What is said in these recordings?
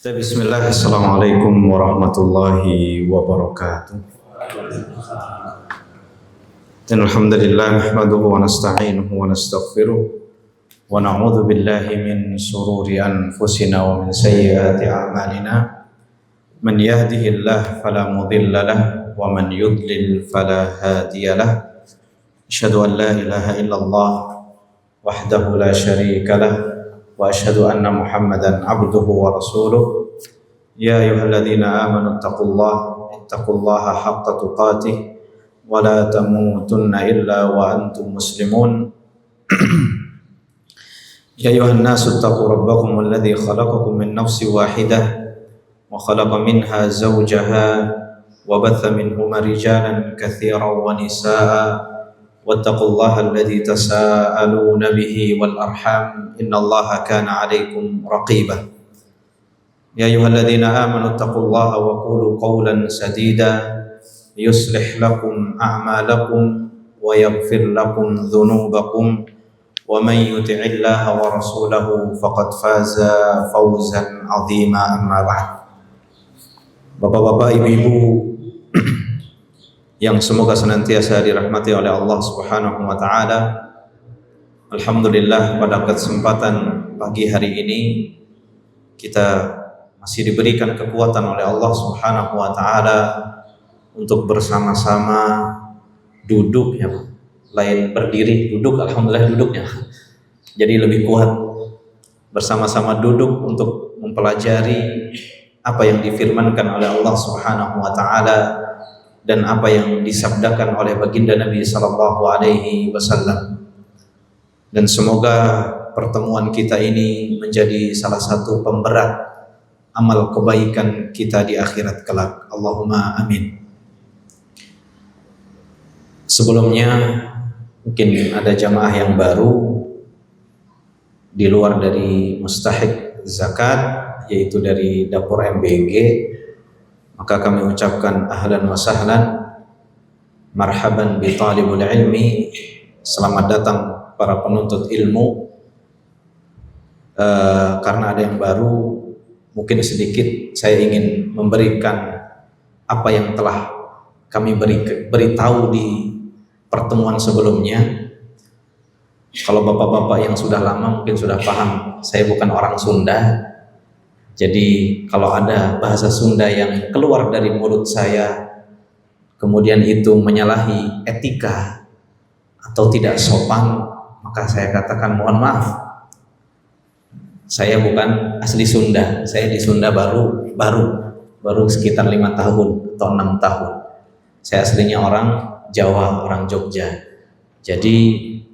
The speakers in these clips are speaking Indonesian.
Bismillah, Assalamualaikum warahmatullahi wabarakatuh. Alhamdulillah, nahmaduhu wa nasta'inuhu wa nastaghfiruh wa na'udzu billahi min shururi anfusina wa min sayyiati a'malina. Man yahdihillahu fala mudilla lahu wa man yudlil fala hadiya lahu. Asyhadu an la ilaha illallah wahdahu la syarika lahu wa asyhadu anna Muhammadan abduhu wa rasuluh. Ya ayyuhalladzina amanu ittaqullaha haqqa tuqatih wa la tamutunna illa wa antum muslimun. Ya ayyuhan nasu ittaqu rabbakum alladzi khalaqakum min nafsin wahidah wa khalaqa minha zawjaha wa batha minhuma rijalan katsiran wa nisaa'a wattaqullaha alladzi tasaaluna bihi wal arham innallaha kana 'alaikum raqiba. Ya ayyuhalladzina amanu taqullaha wa qulu qawlan sadida yuslih lakum a'malakum wa yaghfir lakum dhunubakum wa man yuti'illaha wa rasulahu faqad faza fawzan 'azima. Amma ba'd. Bapak-bapak, ibu-ibu yang semoga senantiasa dirahmati oleh Allah Subhanahu wa taala. Alhamdulillah, pada kesempatan pagi hari ini kita masih diberikan kekuatan oleh Allah Subhanahu wa taala untuk bersama-sama duduk, ya, lain berdiri, duduk, alhamdulillah duduknya. Jadi lebih kuat bersama-sama duduk untuk mempelajari apa yang difirmankan oleh Allah Subhanahu wa taala dan apa yang disabdakan oleh baginda Nabi sallallahu alaihi wasallam. Dan semoga pertemuan kita ini menjadi salah satu pemberat amal kebaikan kita di akhirat kelak. Allahumma amin. Sebelumnya mungkin ada jamaah yang baru di luar dari mustahik zakat, yaitu dari dapur MBG. Maka kami ucapkan ahlan wa sahlan, marhaban bi talibul ilmi, selamat datang para penuntut ilmu. Karena ada yang baru, mungkin sedikit saya ingin memberikan apa yang telah kami beritahu di pertemuan sebelumnya. Kalau bapak-bapak yang sudah lama mungkin sudah paham, saya bukan orang Sunda. Jadi kalau ada bahasa Sunda yang keluar dari mulut saya kemudian itu menyalahi etika atau tidak sopan, maka saya katakan mohon maaf. Saya bukan asli Sunda, saya di Sunda baru sekitar 5 tahun atau 6 tahun. Saya aslinya orang Jawa, orang Jogja. Jadi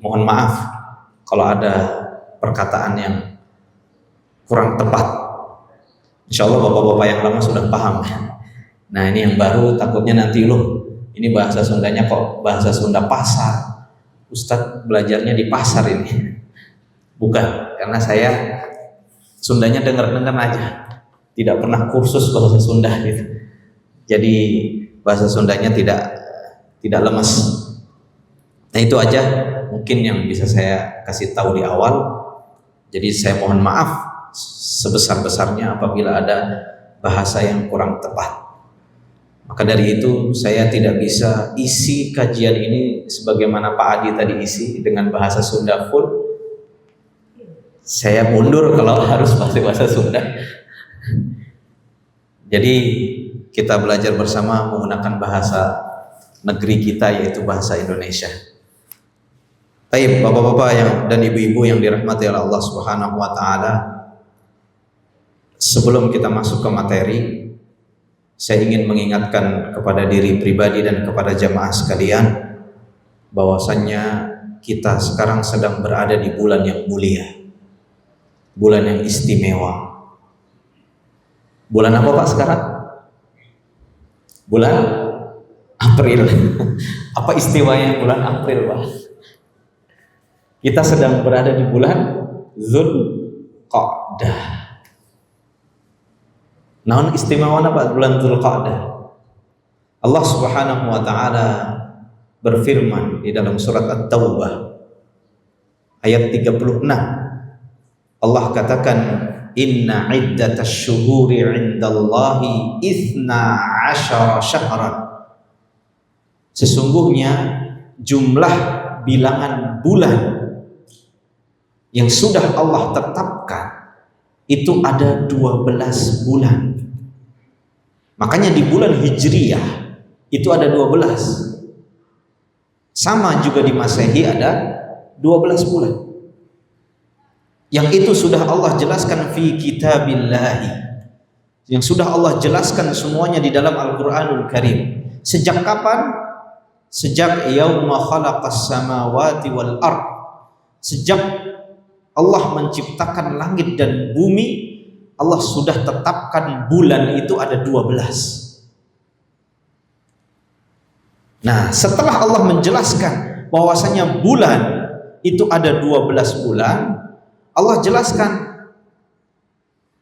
mohon maaf kalau ada perkataan yang kurang tepat. Insya Allah bapak-bapak yang lama sudah paham. Nah, ini yang baru takutnya nanti ini bahasa Sundanya kok bahasa Sunda pasar. Ustadz belajarnya di pasar ini. Bukan, karena saya Sundanya dengar-dengar aja. Tidak pernah kursus bahasa Sunda gitu. Jadi bahasa Sundanya tidak lemes. Nah, itu aja mungkin yang bisa saya kasih tahu di awal. Jadi saya mohon maaf sebesar-besarnya apabila ada bahasa yang kurang tepat. Maka dari itu saya tidak bisa isi kajian ini sebagaimana Pak Adi tadi isi dengan bahasa Sunda full. Saya mundur kalau harus pakai bahasa Sunda. Jadi kita belajar bersama menggunakan bahasa negeri kita, yaitu bahasa Indonesia. Baik, bapak-bapak dan ibu-ibu yang dirahmati oleh Allah Subhanahu wa taala. Sebelum kita masuk ke materi, saya ingin mengingatkan kepada diri pribadi dan kepada jamaah sekalian bahwasannya kita sekarang sedang berada di bulan yang mulia, bulan yang istimewa. Bulan apa Pak sekarang? Bulan April. Apa istimewanya bulan April Pak? Kita sedang berada di bulan Dzulqa'dah. Namun istimewa apa bulan Dzulqa'dah? Allah Subhanahu wa taala berfirman di dalam surat At-Taubah ayat 36. Allah katakan, inna iddatash syuhuri 'indallahi 12 syahran. Sesungguhnya jumlah bilangan bulan yang sudah Allah tetapkan itu ada 12 bulan. Makanya di bulan Hijriyah itu ada 12. Sama juga di Masehi ada 12 bulan. Yang itu sudah Allah jelaskan fi kitabillahi. Yang sudah Allah jelaskan semuanya di dalam Al-Qur'anul Karim. Sejak kapan? Sejak yauma khalaqas samawati wal ard. Sejak Allah menciptakan langit dan bumi, Allah sudah tetapkan bulan itu ada 12. Nah, setelah Allah menjelaskan bahwasanya bulan itu ada 12 bulan, Allah jelaskan,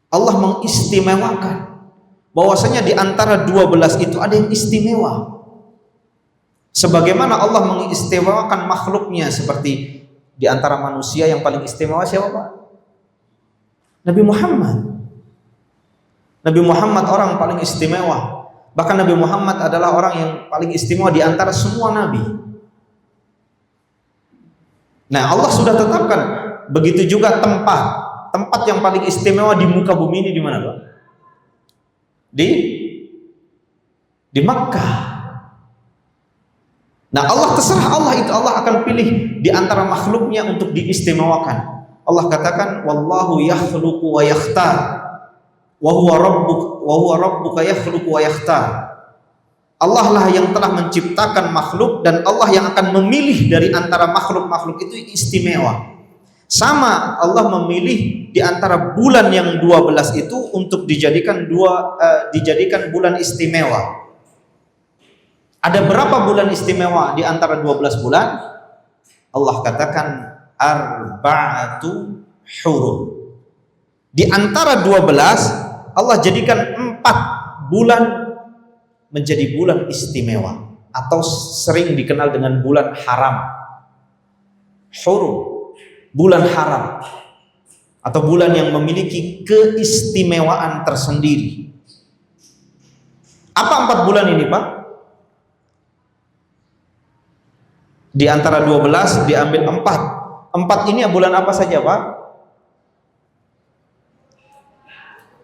Allah mengistimewakan bahwasanya di antara 12 itu ada yang istimewa. Sebagaimana Allah mengistimewakan makhluknya, seperti di antara manusia yang paling istimewa siapa, Pak? Nabi Muhammad. Nabi Muhammad orang paling istimewa. Bahkan Nabi Muhammad adalah orang yang paling istimewa di antara semua nabi. Nah, Allah sudah tetapkan. Begitu juga tempat yang paling istimewa di muka bumi ini di mana, Pak? Di Makkah. Nah, Allah terserah Allah itu, Allah akan pilih di antara makhluknya untuk diistimewakan. Allah katakan, wallahu yakhluqu wa yakhtar. Wa huwa rabbuka yakhluqu wa yakhtar. Allah lah yang telah menciptakan makhluk dan Allah yang akan memilih dari antara makhluk-makhluk itu istimewa. Sama, Allah memilih di antara bulan yang 12 itu untuk dijadikan bulan istimewa. Ada berapa bulan istimewa di antara 12 bulan? Allah katakan arba'atu hurum. Di antara 12 Allah jadikan 4 bulan menjadi bulan istimewa atau sering dikenal dengan bulan haram. Hurum, bulan haram atau bulan yang memiliki keistimewaan tersendiri. Apa 4 bulan ini, Pak? Di antara 12 diambil 4. 4 ini bulan apa saja, Pak?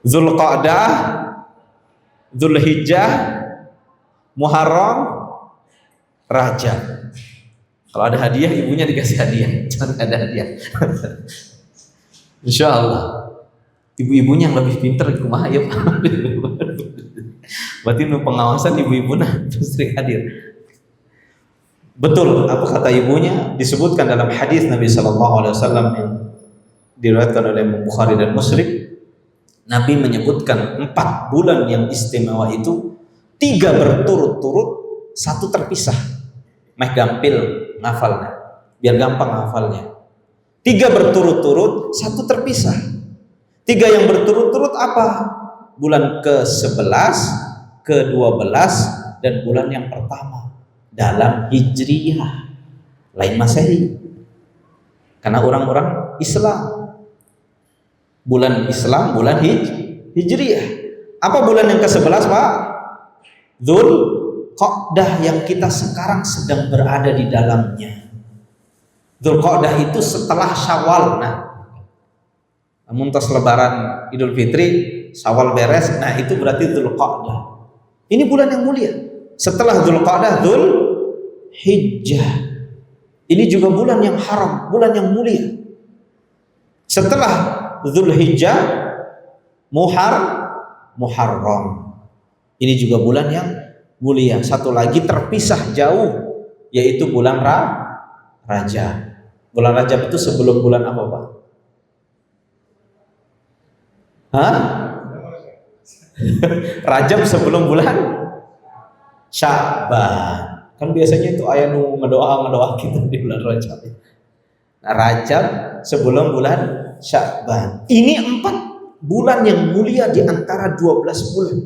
Zulqa'dah, Zulhijjah, Muharram, Rajab. Kalau ada hadiah, ibunya dikasih hadiah. Jangan ada hadiah. Insya Allah. Ibu-ibunya yang lebih pintar kumaha ya, Pak. Berarti pengawasan ibu-ibu sering hadir. Betul apa kata ibunya, disebutkan dalam hadis Nabi SAW yang diriwayatkan oleh Bukhari dan Muslim. Nabi menyebutkan 4 bulan yang istimewa itu, 3 berturut-turut, 1 terpisah. Meh gampil ngafalnya, biar gampang ngafalnya. 3 berturut-turut, 1 terpisah. 3 yang berturut-turut apa? Bulan ke-11, ke-12, dan bulan yang pertama dalam Hijriyah, lain Masehi. Karena orang-orang Islam. Bulan Islam, bulan Hijriyah. Apa bulan yang ke-11, Pak? Dzulqa'dah, yang kita sekarang sedang berada di dalamnya. Dzulqa'dah itu setelah Syawal. Nah, namun tos lebaran Idul Fitri, Syawal beres, nah itu berarti Dzulqa'dah. Ini bulan yang mulia. Setelah Dzulqa'dah, Dzulhijjah. Ini juga bulan yang haram, bulan yang mulia. Setelah Dzulhijjah, Muharram. Ini juga bulan yang mulia. 1 lagi terpisah jauh, yaitu bulan Rajab. Bulan Rajab itu sebelum bulan apa, Pak? Hah? Rajab sebelum bulan Sya'ban. Kan biasanya itu ayat ngedoa kita di bulan Rajab. Nah, Rajab sebelum bulan Sya'ban. Ini 4 bulan yang mulia di antara 12 bulan.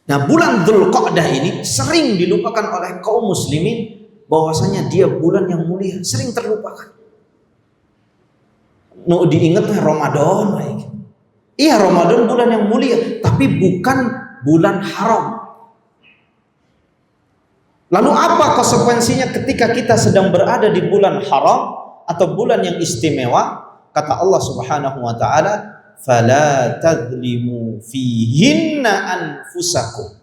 Nah, bulan Dzulqa'dah ini sering dilupakan oleh kaum muslimin, bahwasanya dia bulan yang mulia, sering terlupakan. Nu diingatnya Ramadan baik. Iya, Ramadan bulan yang mulia, tapi bukan bulan haram. Lalu apa konsekuensinya ketika kita sedang berada di bulan haram atau bulan yang istimewa? Kata Allah Subhanahu wa taala, "Fala tadzlimu fihinna anfusakum."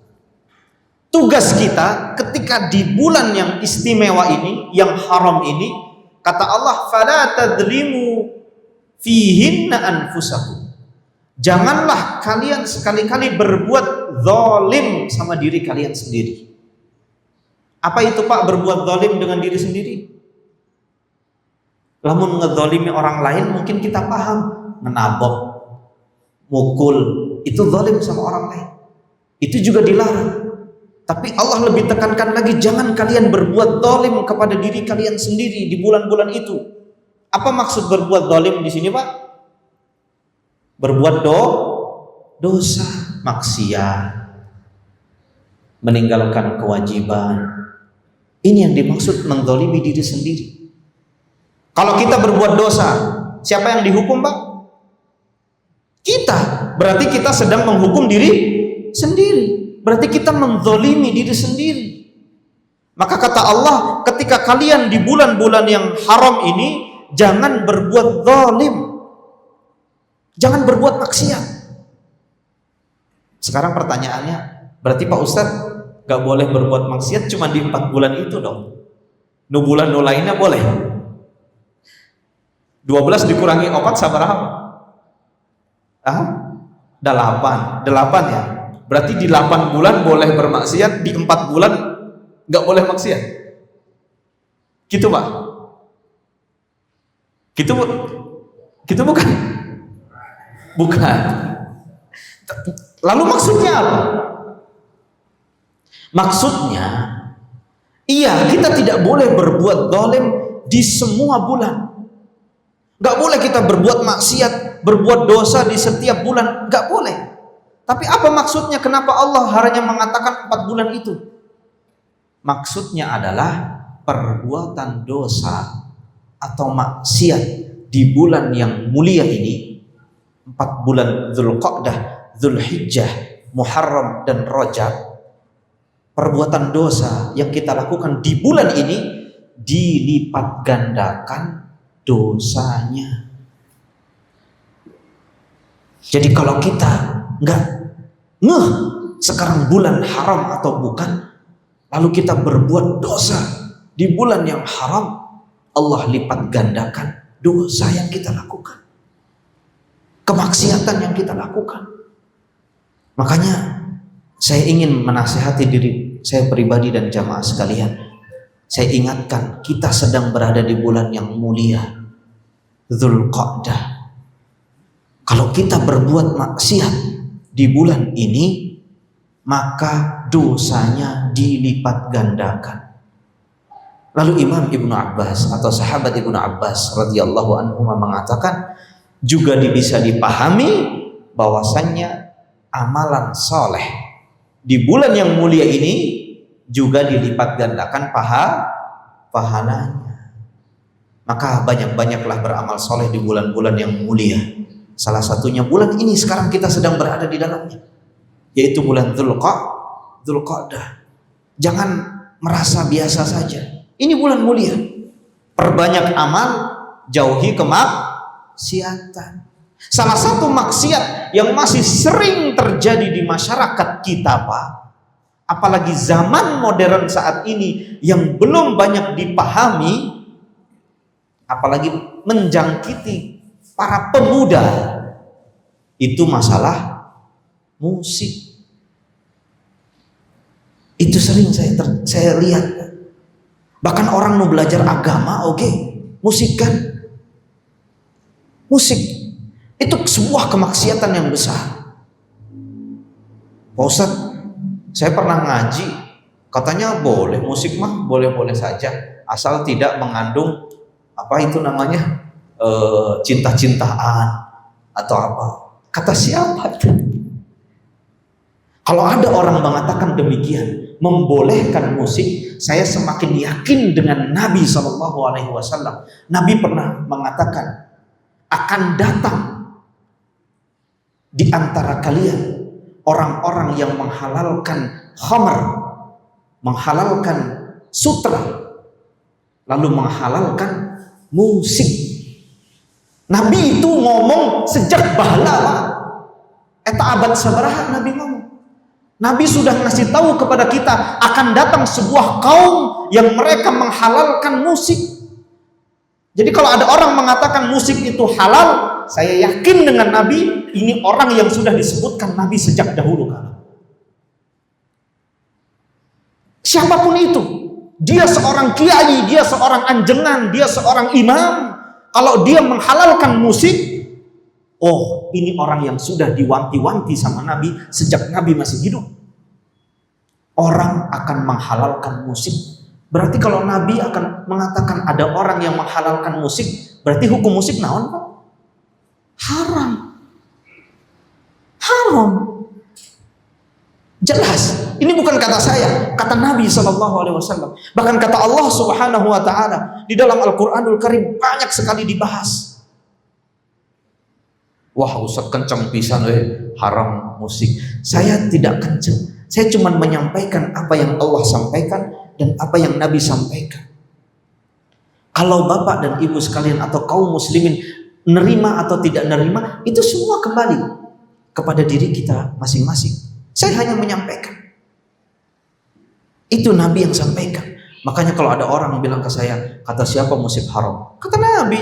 Tugas kita ketika di bulan yang istimewa ini, yang haram ini, kata Allah, "Fala tadzlimu fihinna anfusakum." Janganlah kalian sekali-kali berbuat zalim sama diri kalian sendiri. Apa itu Pak, berbuat zalim dengan diri sendiri? Lamun ngezalimi orang lain mungkin kita paham, menabok, mukul, itu zalim sama orang lain. Itu juga dilarang. Tapi Allah lebih tekankan lagi, jangan kalian berbuat zalim kepada diri kalian sendiri di bulan-bulan itu. Apa maksud berbuat zalim di sini Pak? Berbuat dosa, maksiat, meninggalkan kewajiban. Ini yang dimaksud menzalimi diri sendiri. Kalau kita berbuat dosa, siapa yang dihukum Pak? Kita. Berarti kita sedang menghukum diri sendiri. Berarti kita menzalimi diri sendiri. Maka kata Allah, ketika kalian di bulan-bulan yang haram ini, jangan berbuat zalim, jangan berbuat maksiat. Sekarang pertanyaannya, berarti Pak Ustadz gak boleh berbuat maksiat cuma di 4 bulan itu dong? Nu bulan nu lainnya boleh? 12 dikurangi 4 sabaraha? 8 ya. Berarti di 8 bulan boleh bermaksiat, di 4 bulan gak boleh maksiat. Gitu Pak? Gitu bukan? Bukan. Lalu maksudnya apa? Maksudnya, iya, kita tidak boleh berbuat zalim di semua bulan. Gak boleh kita berbuat maksiat, berbuat dosa di setiap bulan, gak boleh. Tapi apa maksudnya? Kenapa Allah hanya mengatakan 4 bulan itu? Maksudnya adalah perbuatan dosa atau maksiat di bulan yang mulia ini, 4 bulan Dzulqa'dah, Dzulhijjah, Muharram dan Rajab. Perbuatan dosa yang kita lakukan di bulan ini dilipat gandakan dosanya. Jadi kalau kita nggak ngeh sekarang bulan haram atau bukan, lalu kita berbuat dosa di bulan yang haram, Allah lipat gandakan dosa yang kita lakukan, kemaksiatan yang kita lakukan. Makanya saya ingin menasihati diri saya pribadi dan jamaah sekalian. Saya ingatkan, kita sedang berada di bulan yang mulia, Dzulqa'dah. Kalau kita berbuat maksiat di bulan ini, maka dosanya dilipat gandakan. Lalu Imam Ibnu Abbas atau sahabat Ibnu Abbas radhiyallahu anhu mengatakan, juga bisa dipahami bahwasannya amalan soleh di bulan yang mulia ini juga dilipat gandakan pahalanya. Maka banyak-banyaklah beramal soleh di bulan-bulan yang mulia. Salah satunya bulan ini sekarang kita sedang berada di dalamnya, yaitu bulan Dzulqa'dah. Jangan merasa biasa saja. Ini bulan mulia. Perbanyak amal, jauhi kemaksiatan. Salah satu maksiat yang masih sering terjadi di masyarakat kita Pak, apalagi zaman modern saat ini yang belum banyak dipahami, apalagi menjangkiti para pemuda, itu masalah musik. Itu sering saya lihat. Bahkan orang mau belajar agama, musik kan? Musik itu sebuah kemaksiatan yang besar. Pak Ustadz, saya pernah ngaji, katanya boleh musik mah boleh-boleh saja, asal tidak mengandung apa itu namanya cinta-cintaan atau apa. Kata siapa? Kalau ada orang mengatakan demikian, membolehkan musik, saya semakin yakin dengan Nabi SAW. Nabi pernah mengatakan akan datang di antara kalian orang-orang yang menghalalkan khamr, menghalalkan sutra, lalu menghalalkan musik. Nabi itu ngomong sejak bahala. Eta abad sabaraha Nabi ngomong. Nabi sudah ngasih tahu kepada kita akan datang sebuah kaum yang mereka menghalalkan musik. Jadi kalau ada orang mengatakan musik itu halal, saya yakin dengan Nabi, ini orang yang sudah disebutkan Nabi sejak dahulu kala. Siapapun itu, dia seorang kiai, dia seorang anjengan, dia seorang imam, kalau dia menghalalkan musik, oh, ini orang yang sudah diwanti-wanti sama Nabi sejak Nabi masih hidup. Orang akan menghalalkan musik. Berarti kalau Nabi akan mengatakan ada orang yang menghalalkan musik, berarti hukum musik naon, Pak? Haram. Haram. Jelas. Ini bukan kata saya, kata Nabi SAW. Bahkan kata Allah Subhanahu wa Ta'ala di dalam Al-Qur'anul Karim banyak sekali dibahas. Wah, Ustaz kenceng pisan haram musik. Saya tidak kenceng. Saya cuma menyampaikan apa yang Allah sampaikan dan apa yang Nabi sampaikan. Kalau Bapak dan Ibu sekalian atau kaum muslimin nerima atau tidak nerima, itu semua kembali kepada diri kita masing-masing. Saya hanya menyampaikan. Itu Nabi yang sampaikan. Makanya kalau ada orang bilang ke saya, kata siapa musik haram? Kata Nabi,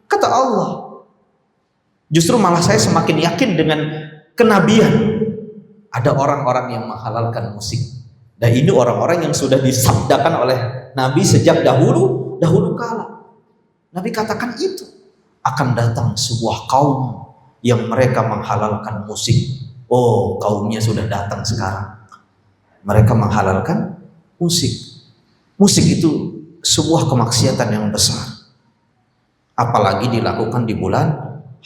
kata Allah. Justru malah saya semakin yakin dengan kenabian. Ada orang-orang yang menghalalkan musik. Dan ini orang-orang yang sudah disabdakan oleh Nabi sejak dahulu kala. Nabi katakan itu. Akan datang sebuah kaum yang mereka menghalalkan musik. Oh, kaumnya sudah datang sekarang. Mereka menghalalkan musik. Musik itu sebuah kemaksiatan yang besar. Apalagi dilakukan di bulan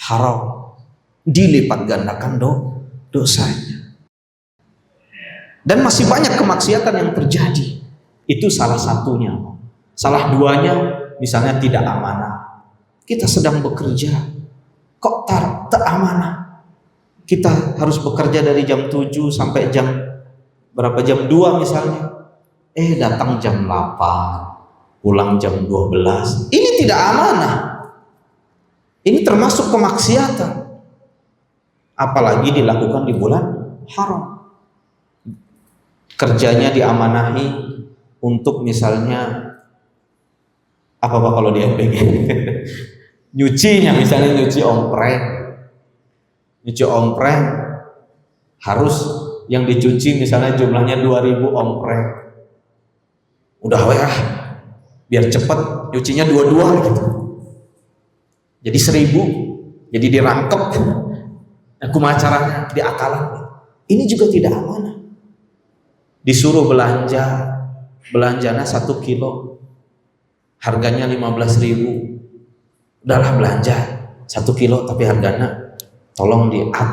haram. Dilipat gandakan dosanya. Dan masih banyak kemaksiatan yang terjadi. Itu salah satunya. Salah duanya misalnya tidak amanah. Kita sedang bekerja, kok tak amanah. Kita harus bekerja dari jam 7 sampai jam 2 misalnya. Datang jam 8, pulang jam 12. Ini tidak amanah. Ini termasuk kemaksiatan. Apalagi dilakukan di bulan haram. Kerjanya diamanahi untuk misalnya apa kalau di MPG nyucinya, misalnya nyuci ompreng harus yang dicuci misalnya jumlahnya 2000 ompreng. Udah biar cepet nyucinya 22 gitu. Jadi 1000, jadi dirangkep. Kumaha caranya diakalan. Ini juga tidak amanah. Disuruh belanjana 1 kilo harganya 15.000. Udahlah belanja 1 kilo tapi harganya tolong di up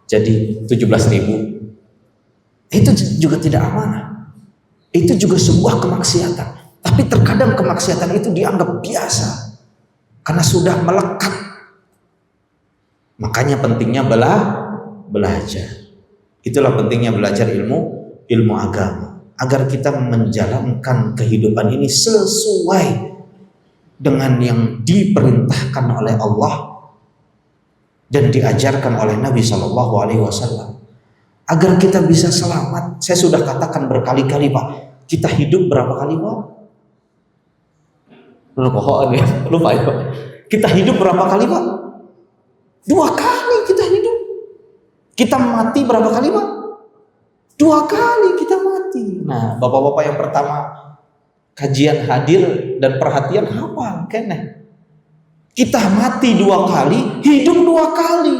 jadi 17.000. Itu juga tidak amanah. Itu juga sebuah kemaksiatan. Tapi terkadang kemaksiatan itu dianggap biasa karena sudah melekat. Makanya pentingnya belajar. Itulah pentingnya belajar ilmu agama, agar kita menjalankan kehidupan ini sesuai dengan yang diperintahkan oleh Allah dan diajarkan oleh Nabi SAW, agar kita bisa selamat. Saya sudah katakan berkali-kali, Pak, kita hidup berapa kali, Pak? Lupa ya, Pak. Kita hidup berapa kali, Pak? 2 kali kita hidup. Kita mati berapa kali, Pak? 2 kali kita mati. Nah, bapak-bapak yang pertama kajian hadir dan perhatian hafal keneh. Kita mati 2 kali, hidup 2 kali.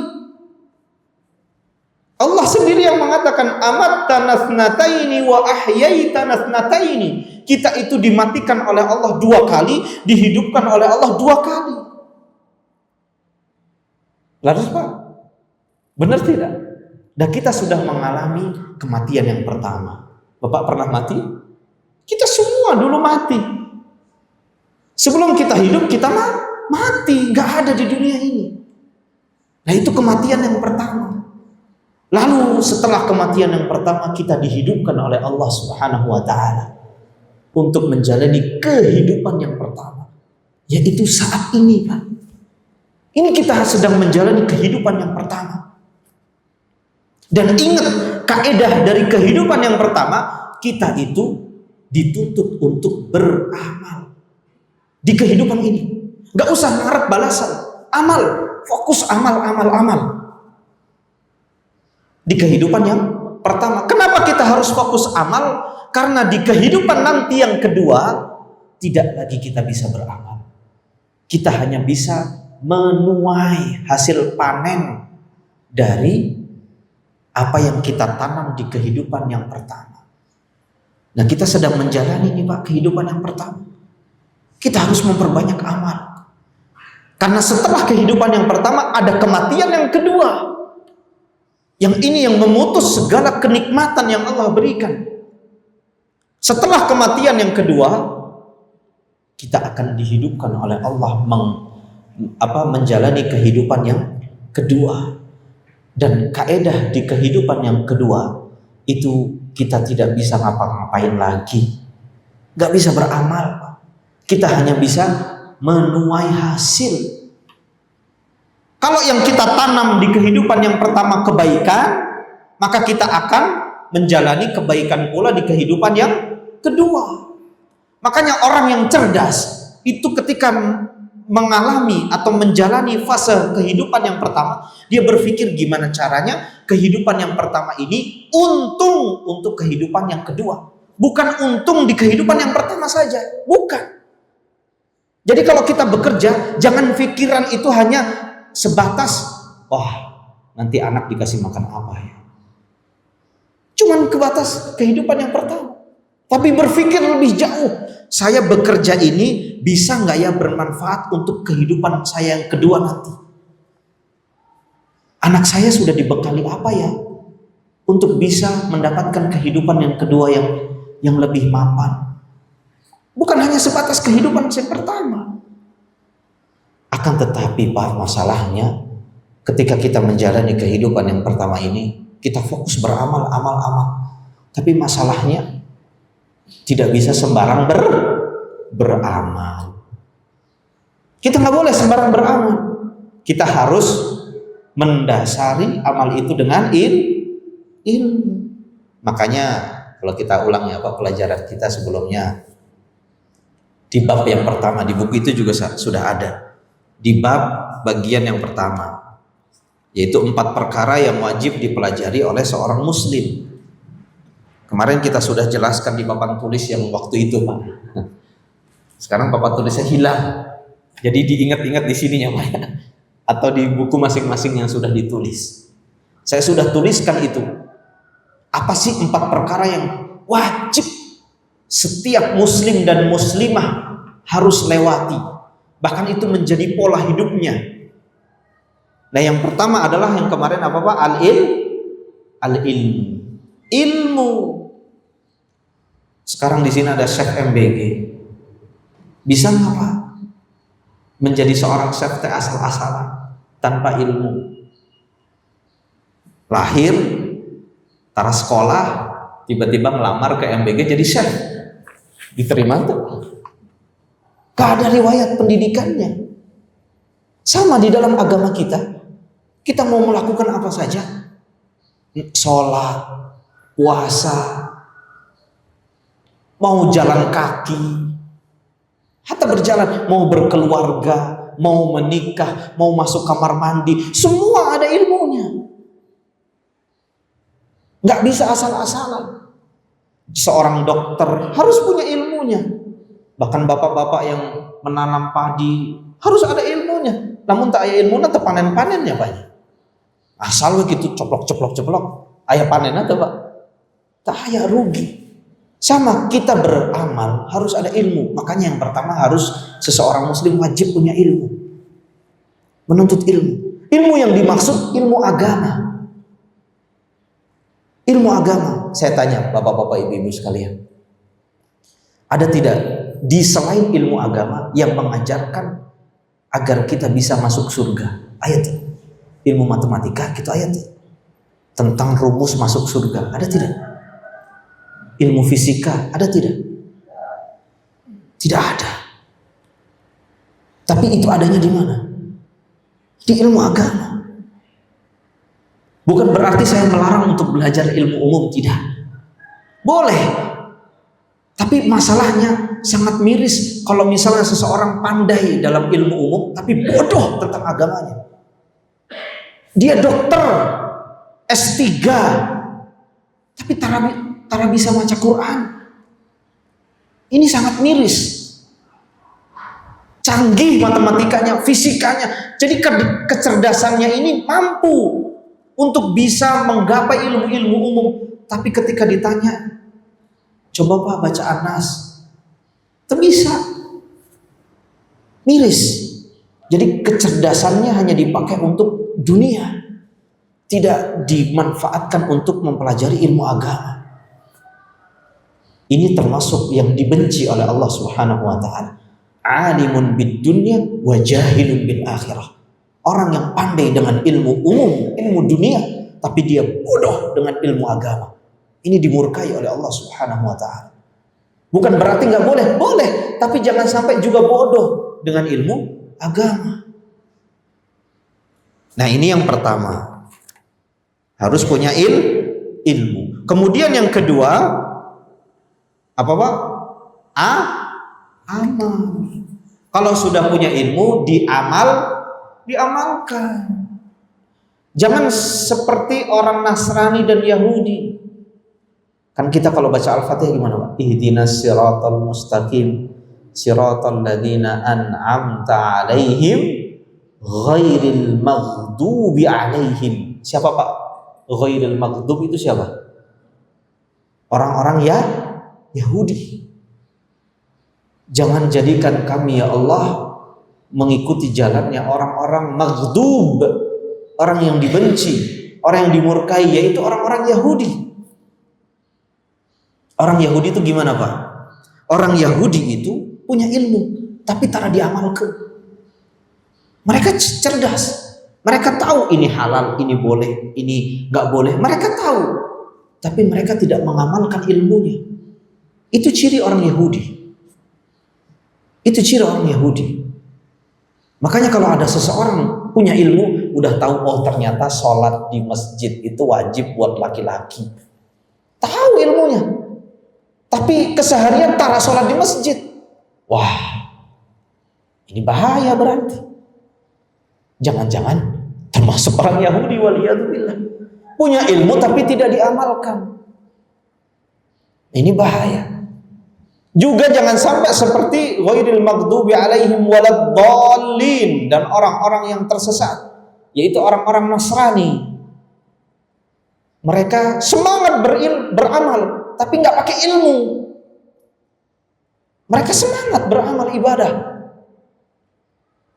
Allah sendiri yang mengatakan amattana thnataini wa ahyaitana thnataini. Kita itu dimatikan oleh Allah 2 kali, dihidupkan oleh Allah 2 kali. Lalu Pak, benar tidak? Dan kita sudah mengalami kematian yang pertama. Bapak pernah mati? Kita semua dulu mati. Sebelum kita hidup, kita mati. Gak ada di dunia ini. Nah, itu kematian yang pertama. Lalu setelah kematian yang pertama kita dihidupkan oleh Allah Subhanahu wa taala untuk menjalani kehidupan yang pertama, yaitu saat ini, Pak. Ini kita sedang menjalani kehidupan yang pertama. Dan ingat, kaidah dari kehidupan yang pertama, kita itu dituntut untuk beramal di kehidupan ini. Gak usah ngarep balasan, amal, fokus amal. Di kehidupan yang pertama. Kenapa kita harus fokus amal? Karena di kehidupan nanti yang kedua, tidak lagi kita bisa beramal. Kita hanya bisa menuai hasil panen dari apa yang kita tanam di kehidupan yang pertama. Nah, kita sedang menjalani nih, Pak, kehidupan yang pertama. Kita harus memperbanyak amal. Karena setelah kehidupan yang pertama ada kematian yang kedua. Yang ini yang memutus segala kenikmatan yang Allah berikan. Setelah kematian yang kedua, kita akan dihidupkan oleh Allah menjalani kehidupan yang kedua. Dan kaidah di kehidupan yang kedua itu kita tidak bisa ngapa-ngapain lagi, gak bisa beramal. Kita hanya bisa menuai hasil. Kalau yang kita tanam di kehidupan yang pertama kebaikan, maka kita akan menjalani kebaikan pula di kehidupan yang kedua. Makanya orang yang cerdas itu ketika mengalami atau menjalani fase kehidupan yang pertama, dia berpikir gimana caranya kehidupan yang pertama ini untung untuk kehidupan yang kedua. Bukan untung di kehidupan yang pertama saja, bukan. Jadi kalau kita bekerja, jangan pikiran itu hanya sebatas, nanti anak dikasih makan apa ya. Cuman kebatas kehidupan yang pertama. Tapi berpikir lebih jauh. Saya bekerja ini bisa nggak ya bermanfaat untuk kehidupan saya yang kedua nanti? Anak saya sudah dibekali apa ya untuk bisa mendapatkan kehidupan yang kedua yang lebih mapan? Bukan hanya sebatas kehidupan yang pertama. Akan tetapi, Pak, masalahnya ketika kita menjalani kehidupan yang pertama ini, kita fokus beramal. Tapi masalahnya tidak bisa sembarang beramal. Kita nggak boleh sembarang beramal. Kita harus mendasari amal itu dengan ilmu. Makanya kalau kita ulang ya, Pak, pelajaran kita sebelumnya di bab yang pertama di buku itu juga sudah ada. Di bab bagian yang pertama, yaitu 4 perkara yang wajib dipelajari oleh seorang muslim. Kemarin kita sudah jelaskan di papan tulis yang waktu itu, Pak. Sekarang papan tulisnya hilang, jadi diingat-ingat di sininya, Pak, atau di buku masing-masing yang sudah ditulis. Saya sudah tuliskan itu. Apa sih 4 perkara yang wajib setiap muslim dan muslimah harus lewati? Bahkan itu menjadi pola hidupnya. Nah, yang pertama adalah yang kemarin apa, Pak? Al-ilmu. Ilmu. Sekarang di sini ada chef MBG. Bisa nggak, Pak, menjadi seorang chef asal-asalan tanpa ilmu? Lahir, taras sekolah, tiba-tiba melamar ke MBG jadi chef. Diterima tuh? Gak ada riwayat pendidikannya. Sama di dalam agama kita. Kita mau melakukan apa saja, sholat, puasa, mau jalan kaki, hatta berjalan, mau berkeluarga, mau menikah, mau masuk kamar mandi, semua ada ilmunya. Gak bisa asal-asalan. Seorang dokter harus punya ilmunya. Bahkan bapak-bapak yang menanam padi harus ada ilmunya. Namun tak ada ilmunya, tak panen-panennya banyak. Asal begitu ceplok, ayah panen atau Pak? Tak ayah rugi. Sama kita beramal harus ada ilmu. Makanya yang pertama harus seseorang muslim wajib punya ilmu. Menuntut ilmu. Ilmu yang dimaksud ilmu agama. Ilmu agama. Saya tanya bapak-bapak, ibu-ibu sekalian. Ada tidak di selain ilmu agama yang mengajarkan agar kita bisa masuk surga? Ayat ilmu matematika gitu, ayat tentang rumus masuk surga? Ada tidak? Ilmu fisika ada tidak? Tidak ada. Tapi itu adanya di mana? Di ilmu agama. Bukan berarti saya melarang untuk belajar ilmu umum, tidak. Boleh. Tapi masalahnya sangat miris kalau misalnya seseorang pandai dalam ilmu umum tapi bodoh tentang agamanya. Dia dokter S3 tapi tara bisa baca Quran. Ini sangat miris. Canggih matematikanya, fisikanya. Jadi kecerdasannya ini mampu untuk bisa menggapai ilmu-ilmu umum. Tapi ketika ditanya, coba Pak baca An-Nas, tak bisa. Miris. Jadi kecerdasannya hanya dipakai untuk dunia, tidak dimanfaatkan untuk mempelajari ilmu agama. Ini termasuk yang dibenci oleh Allah Subhanahu wa taala. Alimun bid dunya wa jahilun bil akhirah. Orang yang pandai dengan ilmu umum, ilmu dunia, tapi dia bodoh dengan ilmu agama. Ini dimurkai oleh Allah Subhanahu wa taala. Bukan berarti nggak boleh, boleh, tapi jangan sampai juga bodoh dengan ilmu agama. Nah, ini yang pertama. Harus punya ilmu. Kemudian yang kedua, apa Pak? Amal. Kalau sudah punya ilmu, diamalkan. Jangan seperti orang Nasrani dan Yahudi. Kan kita kalau baca Al-Fatihah gimana Pak? Ihdinas siratal mustaqim, siratal ladzina an'amta 'alaihim ghairil maghdubi 'alaihim. Siapa Pak? Ghairil maghdub itu siapa? Orang-orang Yahudi. Jangan jadikan kami ya Allah mengikuti jalannya orang-orang maghdub, orang yang dibenci, orang yang dimurkai, yaitu orang-orang Yahudi. Orang Yahudi itu gimana Pak? Orang Yahudi itu punya ilmu, tapi tak diamalkan. Mereka cerdas. Mereka tahu ini halal, ini boleh, ini gak boleh. Mereka tahu, tapi mereka tidak mengamalkan ilmunya. Itu ciri orang Yahudi. Itu ciri orang Yahudi. Makanya kalau ada seseorang punya ilmu, udah tahu, oh ternyata sholat di masjid itu wajib buat laki-laki. Tahu ilmunya. Tapi keseharian tara sholat di masjid. Wah, ini bahaya berarti. Jangan-jangan termasuk orang Yahudi waliyadzubillah. Punya ilmu tapi tidak diamalkan. Ini bahaya. Juga jangan sampai seperti ghairil maghdubi alaihim waladdallin, dan orang-orang yang tersesat, yaitu orang-orang Nasrani. Mereka semangat beramal tapi nggak pakai ilmu. Mereka semangat beramal ibadah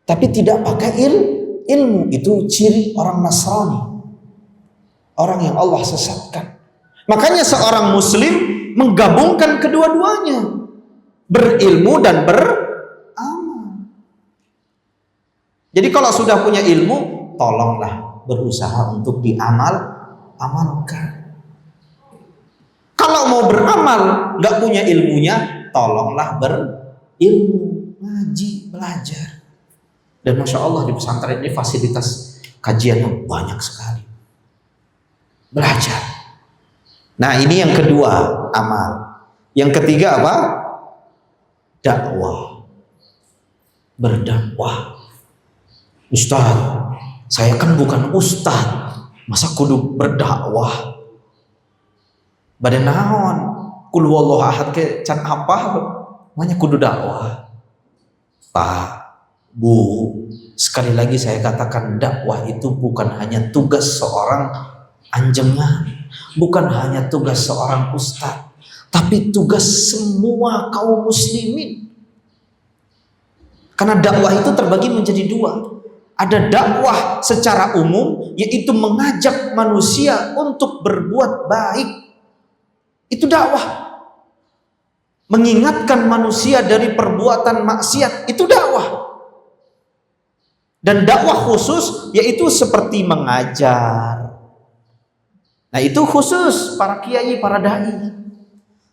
tapi tidak pakai ilmu. Itu ciri orang Nasrani, orang yang Allah sesatkan. Makanya seorang muslim menggabungkan kedua-duanya, berilmu dan beramal. Jadi kalau sudah punya ilmu, tolonglah berusaha untuk amalkan. Kalau mau beramal nggak punya ilmunya, tolonglah berilmu, ngaji, belajar. Dan Masya Allah di pesantren ini fasilitas kajiannya banyak sekali. Belajar. Nah ini yang kedua, amal. Yang ketiga apa? Dakwah. Berdakwah. Ustaz, saya kan bukan ustaz, masa kudu berdakwah? Badan naon? Kul wallahu ahad ke can apa? Makanya kudu dakwah. Pak, Bu, sekali lagi saya katakan, dakwah itu bukan hanya tugas seorang anjengan, bukan hanya tugas seorang ustaz, tapi tugas semua kaum muslimin. Karena dakwah itu terbagi menjadi dua. Ada dakwah secara umum, yaitu mengajak manusia untuk berbuat baik. Itu dakwah. Mengingatkan manusia dari perbuatan maksiat, itu dakwah. Dan dakwah khusus yaitu seperti mengajar, Nah itu khusus para kiai, para dai.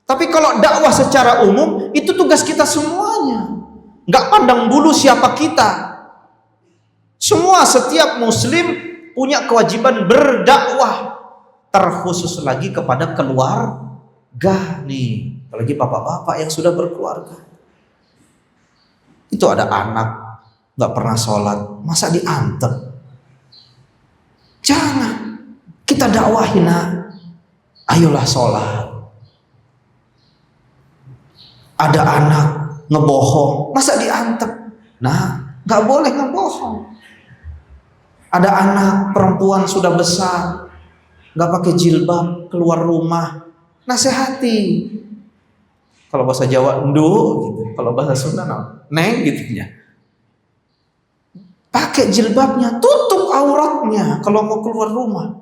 Tapi kalau dakwah secara umum itu tugas kita semuanya. Nggak pandang bulu siapa kita. Semua setiap muslim punya kewajiban berdakwah. Terkhusus lagi kepada keluarga nih. Apalagi bapak-bapak yang sudah berkeluarga. Itu ada anak nggak pernah sholat, masa diantep? Jangan. Kita dakwahin, ayolah sholat. Ada anak ngebohong, masa diantep? Nah, nggak boleh ngebohong. Ada anak perempuan sudah besar, nggak pakai jilbab, keluar rumah, nasihati. Kalau bahasa Jawa, ndo, gitu. Kalau bahasa Sunda, neng, gitu ya. Pakai jilbabnya, tutup auratnya kalau mau keluar rumah.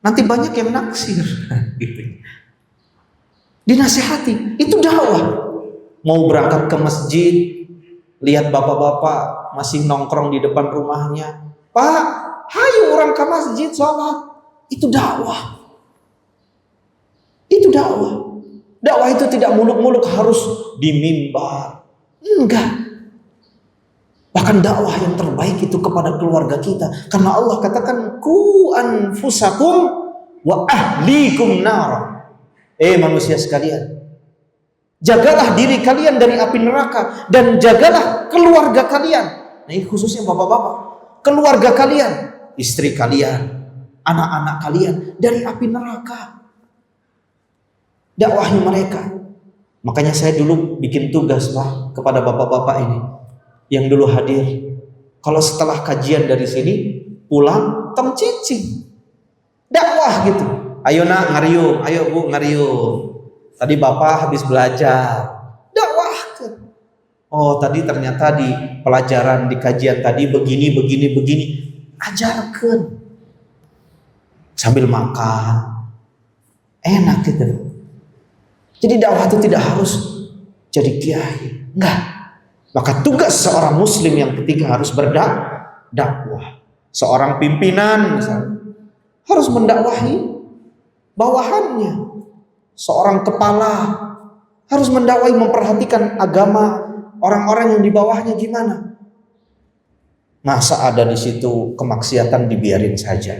Nanti banyak yang naksir, gitu. Dinasihati, itu dakwah. Mau berangkat ke masjid, lihat bapak-bapak masih nongkrong di depan rumahnya. Pak, hayu orang ke masjid sholat. Itu dakwah. Itu dakwah. Dakwah itu tidak muluk-muluk harus di mimbar. Enggak. Bahkan dakwah yang terbaik itu kepada keluarga kita. Karena Allah katakan, ku anfusakum wa ahlikum nar. Manusia sekalian, jagalah diri kalian dari api neraka dan jagalah keluarga kalian. Nah, ini khususnya bapak-bapak, keluarga kalian, istri kalian, anak-anak kalian dari api neraka. Dakwahi mereka. Makanya saya dulu bikin tugas Pak kepada bapak-bapak ini yang dulu hadir. Kalau setelah kajian dari sini pulang tong cicing, dakwah gitu. Ayo nak ngariung, ayo bu ngariung. Tadi bapak habis belajar, dakwah. Oh tadi ternyata di pelajaran di kajian tadi begini. Ajarkan sambil makan, enak gitu. Jadi dakwah itu tidak harus jadi kiai, enggak. Maka tugas seorang muslim yang ketiga harus berdakwah. Seorang pimpinan misalnya harus mendakwahi bawahannya. Seorang kepala harus mendakwai, memperhatikan agama orang-orang yang di bawahnya gimana. Masa ada di situ kemaksiatan dibiarin saja,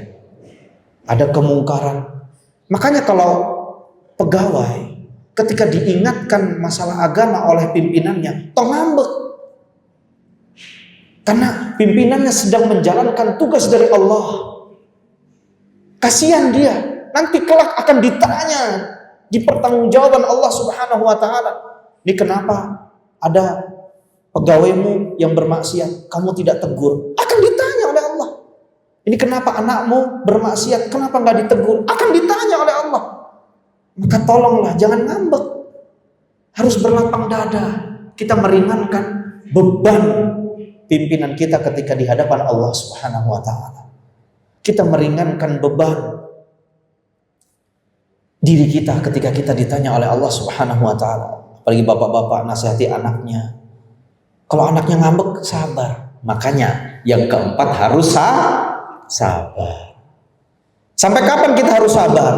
ada kemungkaran. Makanya kalau pegawai ketika diingatkan masalah agama oleh pimpinannya, tong ngambek. Karena pimpinannya sedang menjalankan tugas dari Allah. Kasihan dia, nanti kelak akan ditanya di pertanggungjawaban Allah Subhanahu wa taala. Ini kenapa ada pegawaimu yang bermaksiat, kamu tidak tegur? Akan ditanya oleh Allah. Ini kenapa anakmu bermaksiat, kenapa nggak ditegur? Akan ditanya oleh Allah. Maka tolonglah jangan ngambek. Harus berlapang dada. Kita meringankan beban pimpinan kita ketika di hadapan Allah Subhanahu wa taala. Kita meringankan beban diri kita ketika kita ditanya oleh Allah Subhanahu wa taala. Apalagi bapak-bapak nasihati anaknya. Kalau anaknya ngambek, sabar. Makanya yang keempat harus sabar. Sampai kapan kita harus sabar?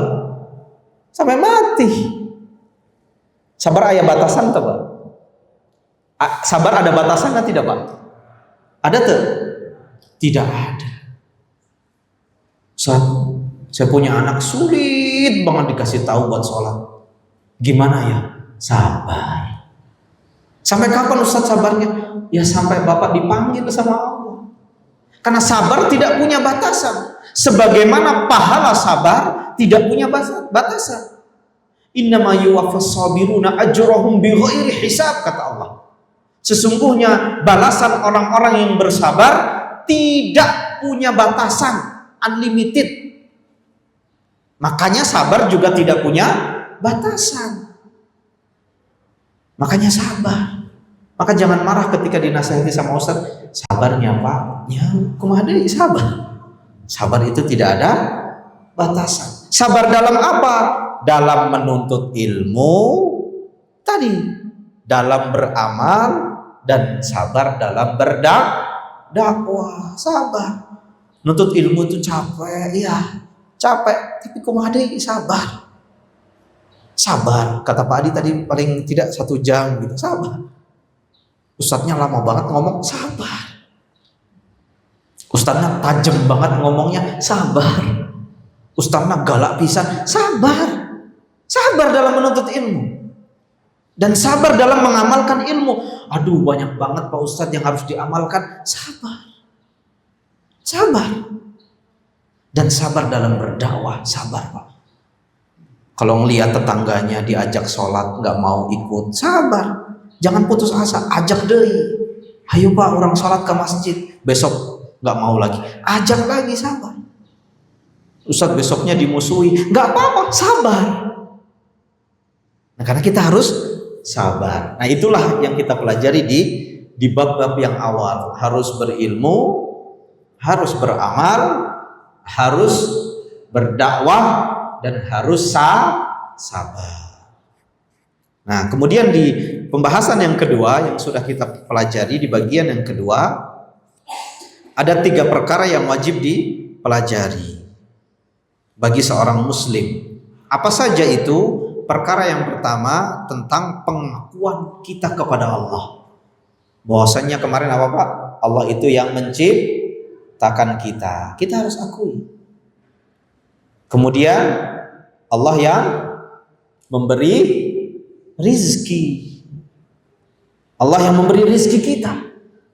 Sampai mati. Sabar ada batasan tuh, Pak? Sabar ada batasan kan tidak, Pak? Ada tuh? Tidak ada. Saya punya anak sulit banget dikasih tahu buat sholat. Gimana ya? Sabar. Sampai kapan Ustaz sabarnya? Ya sampai Bapak dipanggil sama Allah. Karena sabar tidak punya batasan. Sebagaimana pahala sabar tidak punya batasan. Innama yuwaffas sabiruna ajrahum bighairi hisab, kata Allah. Sesungguhnya balasan orang-orang yang bersabar tidak punya batasan, unlimited. Makanya sabar juga tidak punya batasan. Makanya sabar. Maka jangan marah ketika dinasihati sama Ustaz. Sabarnya Pak, ya kumaha deui sabar. Sabar itu tidak ada batasan. Sabar dalam apa? Dalam menuntut ilmu tadi, dalam beramal, dan sabar dalam berdakwah. Sabar. Nuntut ilmu itu capek, ya. capek, tapi kumadai sabar. Sabar, kata Pak Adi tadi paling tidak 1 jam gitu, sabar. Ustadznya lama banget ngomong, sabar. Ustadznya tajam banget ngomongnya, sabar. Ustadznya galak pisan, sabar. Sabar dalam menuntut ilmu. Dan sabar dalam mengamalkan ilmu. Aduh, banyak banget Pak Ustadz yang harus diamalkan, sabar. Sabar. Dan sabar dalam berdakwah, sabar Pak. Kalau ngelihat tetangganya diajak sholat nggak mau ikut, sabar. Jangan putus asa, ajak deh. Ayo Pak, orang sholat ke masjid, besok nggak mau lagi, ajak lagi, sabar. Ustadz besoknya dimusuhi, nggak apa-apa, sabar. Nah, karena kita harus sabar. Nah, itulah yang kita pelajari di bab-bab yang awal. Harus berilmu, harus beramal, harus berdakwah, dan harus sabar. Nah, kemudian di pembahasan yang kedua yang sudah kita pelajari di bagian yang kedua, ada 3 perkara yang wajib dipelajari bagi seorang muslim. Apa saja itu? Perkara yang pertama tentang pengakuan kita kepada Allah. Bahwasanya kemarin apa Pak? Allah itu yang menciptakan kita. Kita harus akui. Kemudian Allah yang memberi rizki. Allah yang memberi rizki kita.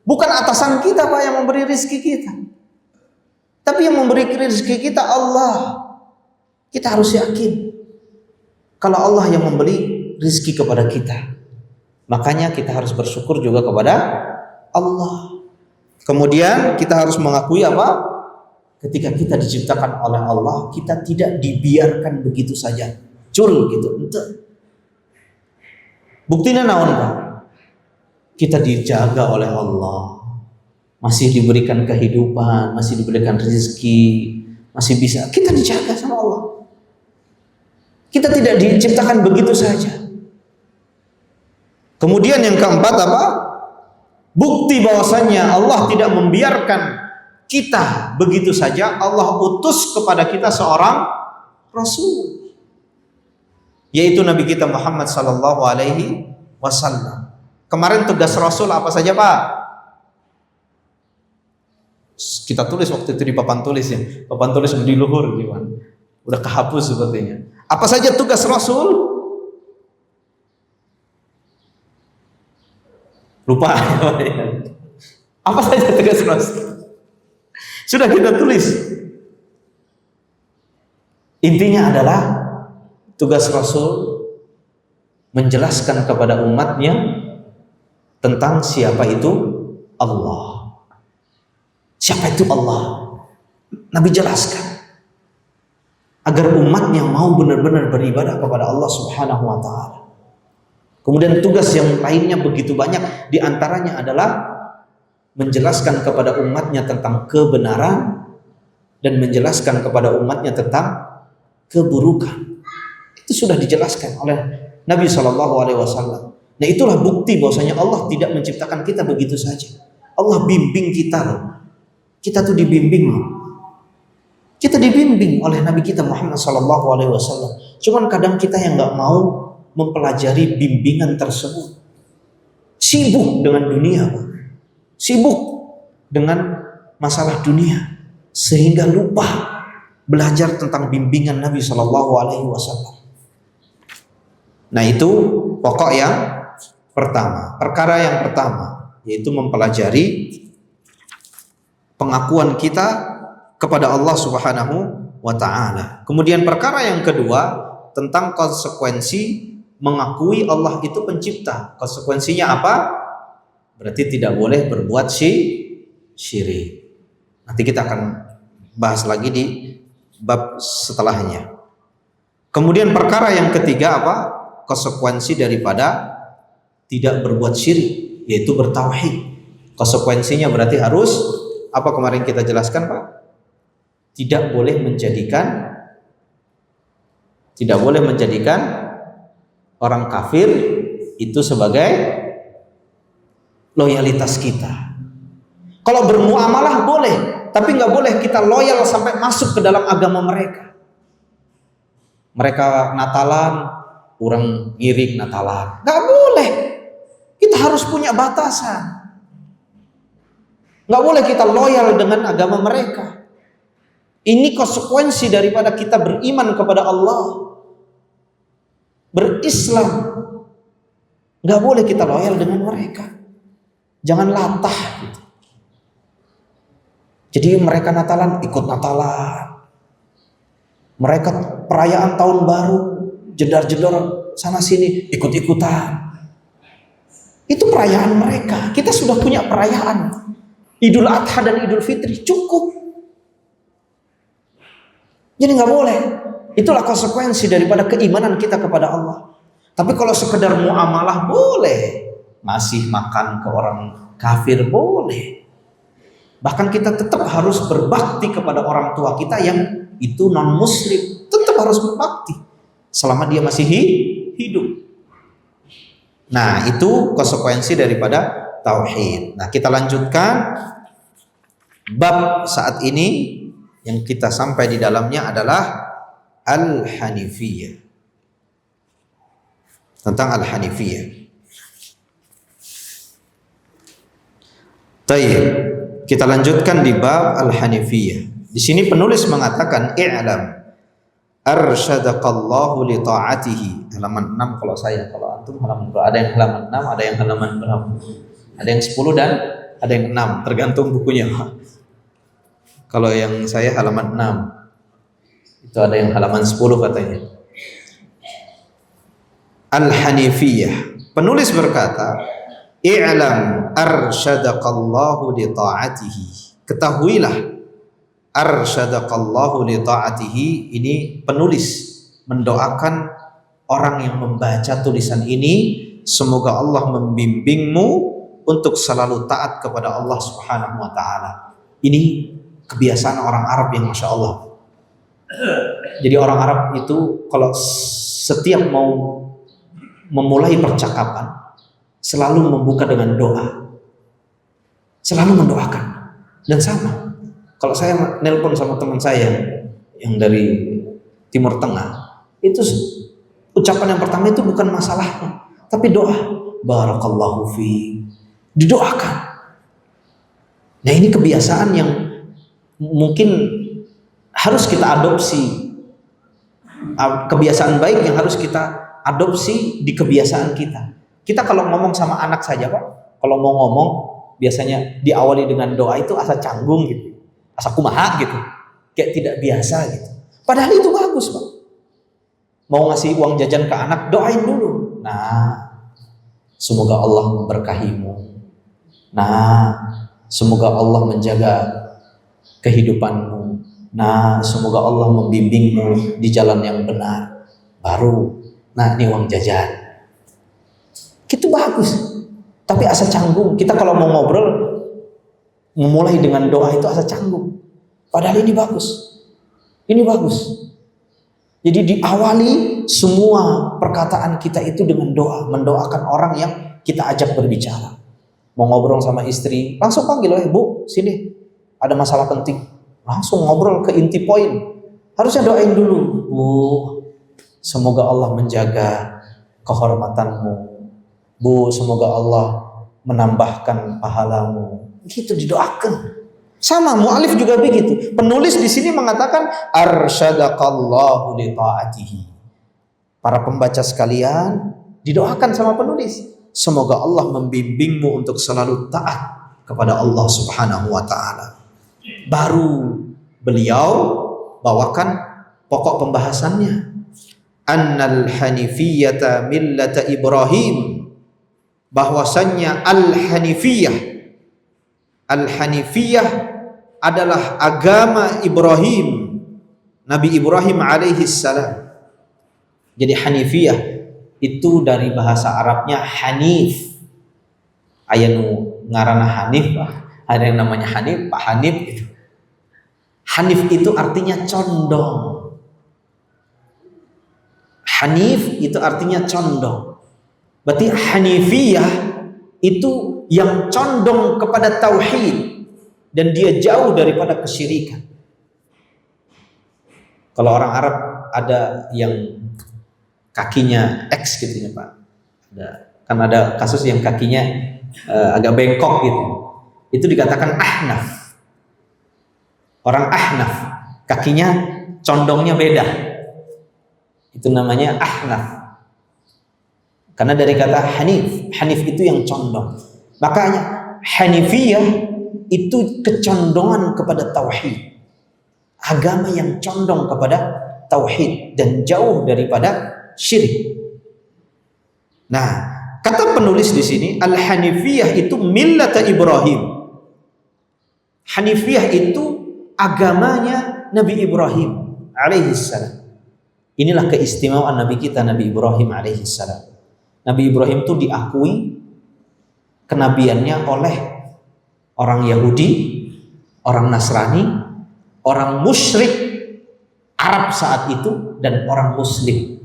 Bukan atasan kita Pak yang memberi rizki kita. Tapi yang memberi rizki kita Allah. Kita harus yakin kalau Allah yang memberi rizki kepada kita. Makanya kita harus bersyukur juga kepada Allah. Kemudian kita harus mengakui apa? Ketika kita diciptakan oleh Allah, kita tidak dibiarkan begitu saja. Cul gitu. Buktinya naon Pak? Kita dijaga oleh Allah. Masih diberikan kehidupan, masih diberikan rezeki, masih bisa. Kita dijaga sama Allah. Kita tidak diciptakan begitu saja. Kemudian yang keempat apa? Bukti bahwasanya Allah tidak membiarkan kita begitu saja. Allah utus kepada kita seorang Rasul, yaitu Nabi kita Muhammad sallallahu alaihi wasallam. Kemarin tugas Rasul apa saja Pak? Kita tulis waktu itu di papan tulis ya. Papan tulis di luhur gimana? Udah kehapus sepertinya. Apa saja tugas Rasul? Lupa. Apa saja tugas Rasul? Sudah kita tulis. Intinya adalah tugas Rasul menjelaskan kepada umatnya tentang siapa itu Allah. Siapa itu Allah? Nabi jelaskan agar umatnya mau benar-benar beribadah kepada Allah Subhanahu wa taala. Kemudian tugas yang lainnya begitu banyak, di antaranya adalah menjelaskan kepada umatnya tentang kebenaran dan menjelaskan kepada umatnya tentang keburukan. Itu sudah dijelaskan oleh Nabi Shallallahu alaihi wasallam. Nah, itulah bukti bahwasanya Allah tidak menciptakan kita begitu saja. Allah bimbing kita loh. Kita tuh dibimbing loh. Kita dibimbing oleh Nabi kita Muhammad sallallahu alaihi wasallam. Cuman kadang kita yang nggak mau mempelajari bimbingan tersebut. Sibuk dengan dunia, Pak. Sibuk dengan masalah dunia sehingga lupa belajar tentang bimbingan Nabi sallallahu alaihi wasallam. Nah, itu pokok yang pertama. Perkara yang pertama yaitu mempelajari pengakuan kita kepada Allah Subhanahu wa taala. Kemudian perkara yang kedua tentang konsekuensi mengakui Allah itu pencipta. Konsekuensinya apa? Berarti tidak boleh berbuat syirik. Nanti kita akan bahas lagi di bab setelahnya. Kemudian perkara yang ketiga apa? Konsekuensi daripada tidak berbuat syirik, yaitu bertauhid. Konsekuensinya berarti harus apa kemarin kita jelaskan, Pak? Tidak boleh menjadikan orang kafir itu sebagai loyalitas kita. Kalau bermuamalah boleh, tapi nggak boleh kita loyal sampai masuk ke dalam agama mereka. Mereka Natalan, orang ngiring Natalan. Nggak boleh. Kita harus punya batasan. Nggak boleh kita loyal dengan agama mereka. Ini konsekuensi daripada kita beriman kepada Allah, berislam. Nggak boleh kita loyal dengan mereka. Jangan latah gitu. Jadi mereka Natalan, ikut Natalan. Mereka perayaan tahun baru, jedar-jedar sana sini, ikut-ikutan. Itu perayaan mereka. Kita sudah punya perayaan Idul Adha dan Idul Fitri, cukup. Jadi nggak boleh. Itulah konsekuensi daripada keimanan kita kepada Allah. Tapi kalau sekedar muamalah boleh, masih makan ke orang kafir boleh. Bahkan kita tetap harus berbakti kepada orang tua kita yang itu non muslim, tetap harus berbakti selama dia masih hidup. Nah, itu konsekuensi daripada tauhid. Nah, kita lanjutkan bab saat ini yang kita sampai di dalamnya adalah Al-Hanifiyah. Tentang Al-Hanifiyah. Baik, kita lanjutkan di bab Al-Hanifiyah. Di sini penulis mengatakan i'lam arsyadaqallahu li ta'atihi. Halaman 6 kalau saya, kalau antum halaman berapa? Ada yang halaman 6, ada yang halaman berapa? Ada yang 10 dan ada yang 6, tergantung bukunya. Kalau yang saya halaman 6. Itu ada yang halaman 10 katanya. Al-Hanifiyah. Penulis berkata, i'lam arsyadaqallahu li ta'atihi. Ketahuilah arsyadaqallahu li ta'atihi, ini penulis mendoakan orang yang membaca tulisan ini, semoga Allah membimbingmu untuk selalu taat kepada Allah Subhanahu wa taala. Ini kebiasaan orang Arab yang Masya Allah. Jadi orang Arab itu kalau setiap mau memulai percakapan selalu membuka dengan doa, selalu mendoakan. Dan sama, kalau saya nelpon sama teman saya yang dari Timur Tengah, itu ucapan yang pertama itu bukan masalahnya, tapi doa. Barakallahu fi, didoakan. Nah, ini kebiasaan yang mungkin harus kita adopsi, kebiasaan baik yang harus kita adopsi di kebiasaan kita. Kita kalau ngomong sama anak saja, Pak, kalau mau ngomong biasanya diawali dengan doa itu asa canggung gitu, asa kumaha gitu, kayak tidak biasa gitu. Padahal itu bagus, Pak. Mau ngasih uang jajan ke anak, doain dulu. Nah, semoga Allah memberkahimu. Nah, semoga Allah menjaga kehidupanmu. Nah, semoga Allah membimbingmu di jalan yang benar. Baru, nah ini uang jajan. Itu bagus. Tapi asa canggung. Kita kalau mau ngobrol, memulai dengan doa itu asa canggung. Padahal ini bagus. Ini bagus. Jadi diawali semua perkataan kita itu dengan doa. Mendoakan orang yang kita ajak berbicara. Mau ngobrol sama istri, langsung panggil, Bu, sini. Ada masalah penting. Langsung ngobrol ke inti poin. Harusnya doain dulu. Bu, semoga Allah menjaga kehormatanmu. Bu, semoga Allah menambahkan pahalamu. Gitu didoakan. Sama mu'alif juga begitu. Penulis di sini mengatakan arsyadaqallahu li ta'atihi. Para pembaca sekalian, didoakan sama penulis. Semoga Allah membimbingmu untuk selalu taat kepada Allah Subhanahu wa taala. Baru beliau bawakan pokok pembahasannya. Annal hanifiyata millata Ibrahim. Bahwasannya Al-Hanifiyah adalah agama Ibrahim, Nabi Ibrahim alaihi salam. Jadi Hanifiyah itu dari bahasa Arabnya Hanif. Aya nu ngaranna Hanif, ada yang namanya Hanif, Pak Hanif gitu. Hanif itu artinya condong. Hanif itu artinya condong. Berarti Hanifiyah itu yang condong kepada tauhid dan dia jauh daripada kesyirikan. Kalau orang Arab ada yang kakinya X gitu ya Pak. Kan ada kasus yang kakinya agak bengkok gitu. Itu dikatakan ahnaf. Orang ahnaf, kakinya condongnya beda. Itu namanya ahnaf. Karena dari kata hanif, hanif itu yang condong. Makanya hanifiyah itu kecondongan kepada tauhid. Agama yang condong kepada tauhid dan jauh daripada syirik. Nah, kata penulis di sini al-hanifiyah itu millata Ibrahim. Hanifiyah itu agamanya Nabi Ibrahim alaihissalam. Inilah keistimewaan Nabi kita, Nabi Ibrahim alaihissalam. Nabi Ibrahim itu diakui kenabiannya oleh orang Yahudi, orang Nasrani, orang musyrik Arab saat itu, dan orang Muslim.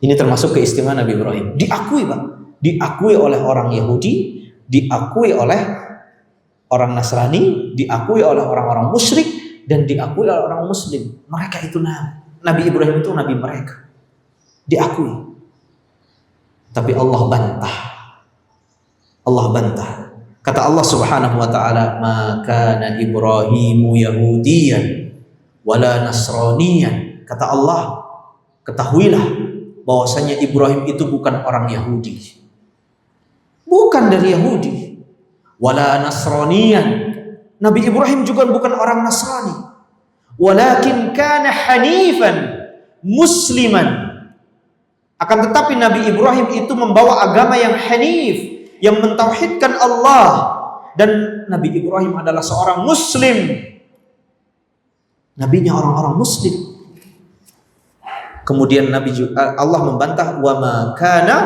Ini termasuk keistimewaan Nabi Ibrahim. Diakui Pak, diakui oleh orang Yahudi, diakui oleh orang Nasrani, diakui oleh orang-orang musyrik, dan diakui oleh orang Muslim. Mereka itu Nabi Ibrahim itu Nabi mereka. Diakui. Tapi Allah bantah. Allah bantah. Kata Allah Subhanahu wa taala, "Ma kana Ibrahimu Yahudiyan wala Nasraniyan." Kata Allah, ketahuilah bahwasanya Ibrahim itu bukan orang Yahudi. Bukan dari Yahudi. Wala Nasraniyan. Nabi Ibrahim juga bukan orang Nasrani. Walakin kana hanifan musliman. Akan tetapi Nabi Ibrahim itu membawa agama yang hanif, yang mentauhidkan Allah, dan Nabi Ibrahim adalah seorang muslim. Nabinya orang-orang muslim. Kemudian Allah membantah, wa ma kana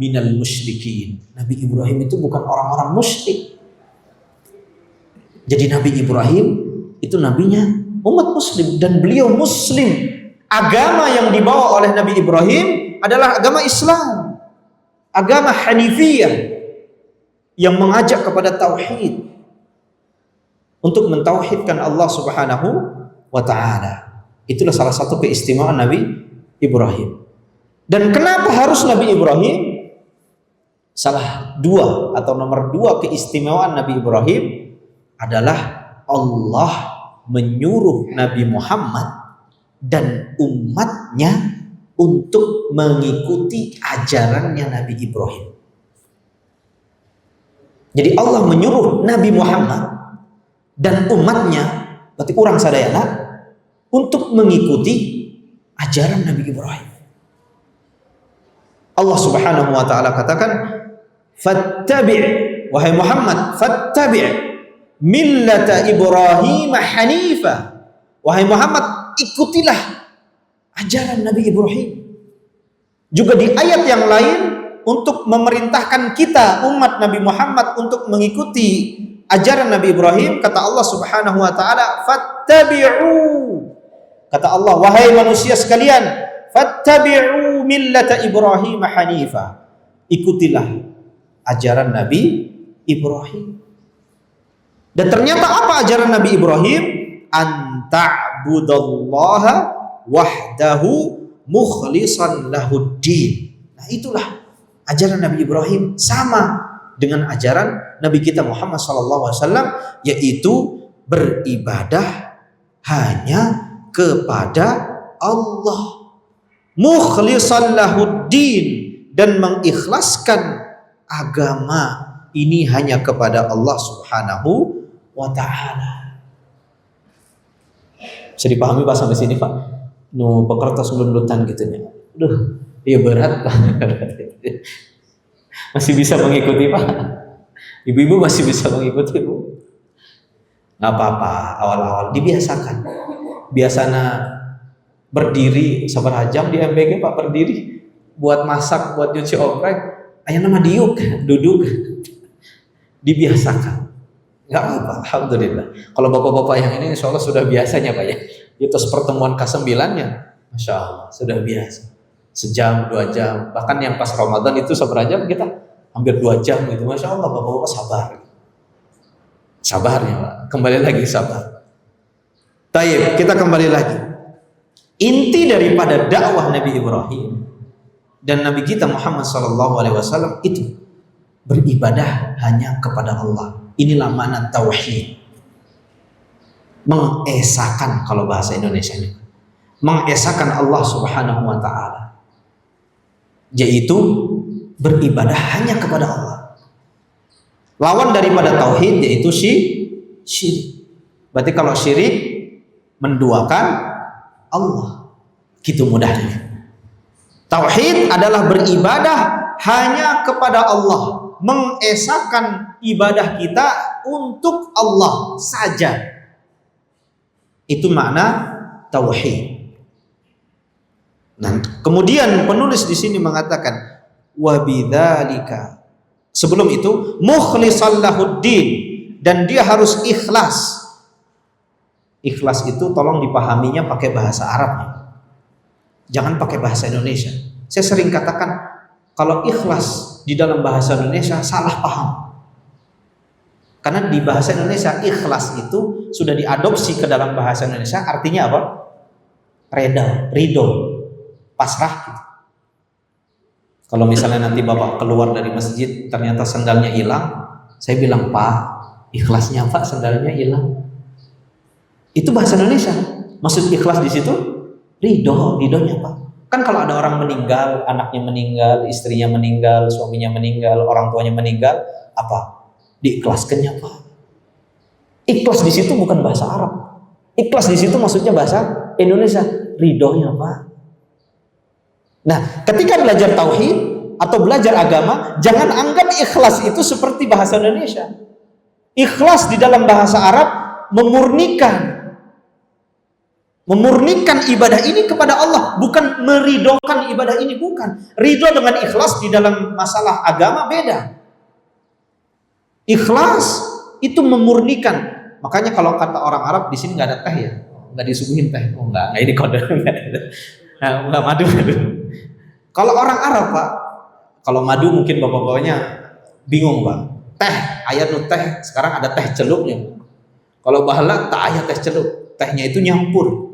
minal musyrikin. Nabi Ibrahim itu bukan orang-orang musyrik. Jadi Nabi Ibrahim itu nabinya umat muslim, dan beliau muslim. Agama yang dibawa oleh Nabi Ibrahim adalah agama Islam, agama Hanifiyah yang mengajak kepada tauhid, untuk mentauhidkan Allah Subhanahu wa taala. Itulah salah satu keistimewaan Nabi Ibrahim. Dan kenapa harus Nabi Ibrahim? Salah dua atau nomor dua keistimewaan Nabi Ibrahim adalah Allah menyuruh Nabi Muhammad dan umatnya untuk mengikuti ajarannya Nabi Ibrahim. Jadi Allah menyuruh Nabi Muhammad dan umatnya, berarti orang sadayana, untuk mengikuti ajaran Nabi Ibrahim. Allah Subhanahu wa taala katakan, "Fattabi', wahai Muhammad, fattabi' millata Ibrahim hanifa." Wahai Muhammad, ikutilah ajaran Nabi Ibrahim. Juga di ayat yang lain untuk memerintahkan kita umat Nabi Muhammad untuk mengikuti ajaran Nabi Ibrahim, kata Allah Subhanahu wa taala, "Fattabi'u." Kata Allah, wahai manusia sekalian, "Fattabi'u millata Ibrahim hanifa." Ikutilah ajaran Nabi Ibrahim. Dan ternyata apa ajaran Nabi Ibrahim? Anta'budallaha wahdahu mukhlishan lahuddin. Nah, itulah ajaran Nabi Ibrahim, sama dengan ajaran Nabi kita Muhammad SAW, yaitu beribadah hanya kepada Allah, mukhlishan lahuddin, dan mengikhlaskan agama ini hanya kepada Allah Subhanahu wa ta'ala. Bisa dipahami Pak sampai sini Pak? Nu pekertas lundutan gitu ya. Duh, iya berat Pak. Masih bisa mengikuti Pak? Ibu-ibu masih bisa mengikuti Bu? Nggak apa-apa, awal-awal dibiasakan. Biasanya berdiri seberapa jam di MBG Pak, berdiri buat masak, buat nyuci oprek, ayah nama diuk, duduk, dibiasakan. Nggak apa-apa, alhamdulillah. Kalau bapak-bapak yang ini insya Allah sudah biasanya Pak ya. Itu pertemuan ke-9-nya, Masya Allah, sudah biasa. Sejam, 2 jam, bahkan yang pas Ramadan itu seberapa jam kita? Hampir 2 jam gitu. Masya Allah, bapak-bapak sabar. Sabarnya Pak, kembali lagi sabar. Taib, kita kembali lagi. Inti daripada dakwah Nabi Ibrahim dan Nabi kita Muhammad SAW itu beribadah hanya kepada Allah. Inilah makna tauhid. Mengesahkan, kalau bahasa Indonesia ini, mengesahkan Allah Subhanahu wa taala, yaitu beribadah hanya kepada Allah. Lawan daripada tauhid yaitu syirik. Berarti kalau syirik menduakan Allah, gitu mudahnya. Tauhid adalah beribadah hanya kepada Allah, mengesahkan ibadah kita untuk Allah saja. Itu makna tauhid. Nah, kemudian penulis di sini mengatakan wa bidzalika. Sebelum itu mukhlishan lahuddin, dan dia harus ikhlas. Ikhlas itu tolong dipahaminya pakai bahasa Arabnya. Jangan pakai bahasa Indonesia. Saya sering katakan kalau ikhlas di dalam bahasa Indonesia salah paham. Karena di bahasa Indonesia ikhlas itu sudah diadopsi ke dalam bahasa Indonesia, artinya apa? Ridho, pasrah gitu. Kalau misalnya nanti Bapak keluar dari masjid ternyata sendalnya hilang, saya bilang, "Pak, ikhlasnya Pak sendalnya hilang." Itu bahasa Indonesia. Maksud ikhlas di situ ridhonya Pak. Kan kalau ada orang meninggal, anaknya meninggal, istrinya meninggal, suaminya meninggal, orang tuanya meninggal, apa? Diikhlaskannya Pak. Ikhlas di situ bukan bahasa Arab. Ikhlas di situ maksudnya bahasa Indonesia, ridhonya Pak. Nah, ketika belajar tauhid atau belajar agama, jangan anggap ikhlas itu seperti bahasa Indonesia. Ikhlas di dalam bahasa Arab memurnikan ibadah ini kepada Allah, bukan meridhokan ibadah ini, bukan. Ridho dengan ikhlas di dalam masalah agama beda. Ikhlas itu memurnikan. Makanya kalau kata orang Arab di sini nggak ada teh ya, nggak disuguhin teh. Oh nggak ini kode. Nggak madu. Kalau orang Arab Pak, kalau madu mungkin bapak-bapaknya bingung Pak. Teh, ayat nu teh, sekarang ada teh celupnya. Kalau bahala tak ayat teh celup, tehnya itu nyampur.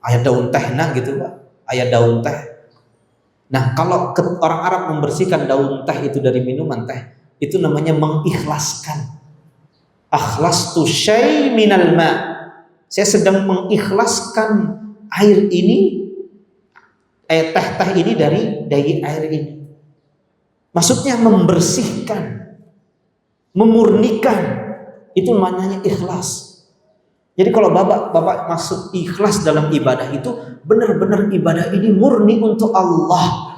Ayat daun teh nah gitu Pak, ayat daun teh. Nah kalau orang Arab membersihkan daun teh itu dari minuman teh, itu namanya mengikhlaskan. Akhlastu syai minal ma. Saya sedang mengikhlaskan air ini, teh ini dari air ini. Maksudnya membersihkan, memurnikan. Itu maknanya ikhlas. Jadi kalau bapak masuk ikhlas dalam ibadah itu, benar-benar ibadah ini murni untuk Allah.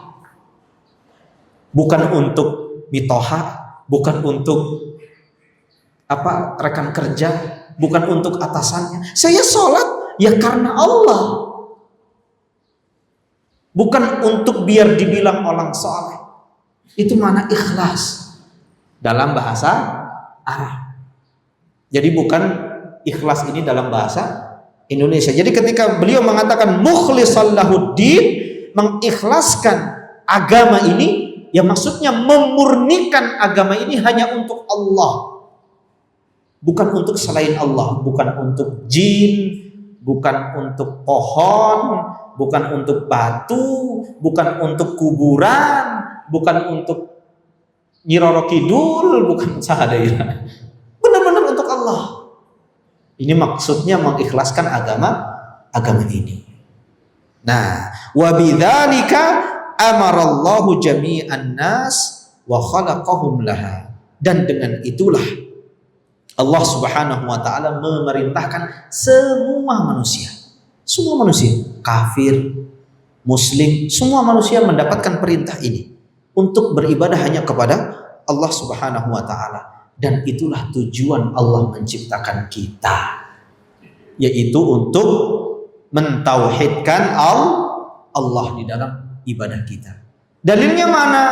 Bukan untuk mitoha, bukan untuk rekan kerja, bukan untuk atasannya. Saya sholat ya karena Allah, bukan untuk biar dibilang orang soleh. Itu mana ikhlas dalam bahasa Arab. Jadi bukan ikhlas ini dalam bahasa Indonesia. Jadi ketika beliau mengatakan mukhlishan lahuddin, mengikhlaskan agama ini, ya maksudnya memurnikan agama ini hanya untuk Allah, bukan untuk selain Allah, bukan untuk jin, bukan untuk pohon, bukan untuk batu, bukan untuk kuburan, bukan untuk Nyi Roro Kidul, bukan sahadaya. Benar-benar untuk Allah. Ini maksudnya mengikhlaskan agama ini. Nah, wa bidzalika amarallahu jami'an nas wa khalaqahum laha. Dan dengan itulah Allah Subhanahu wa taala memerintahkan semua manusia, kafir, muslim, semua manusia mendapatkan perintah ini untuk beribadah hanya kepada Allah Subhanahu wa taala. Dan itulah tujuan Allah menciptakan kita, yaitu untuk mentauhidkan Allah di dalam ibadah kita. Dalilnya mana?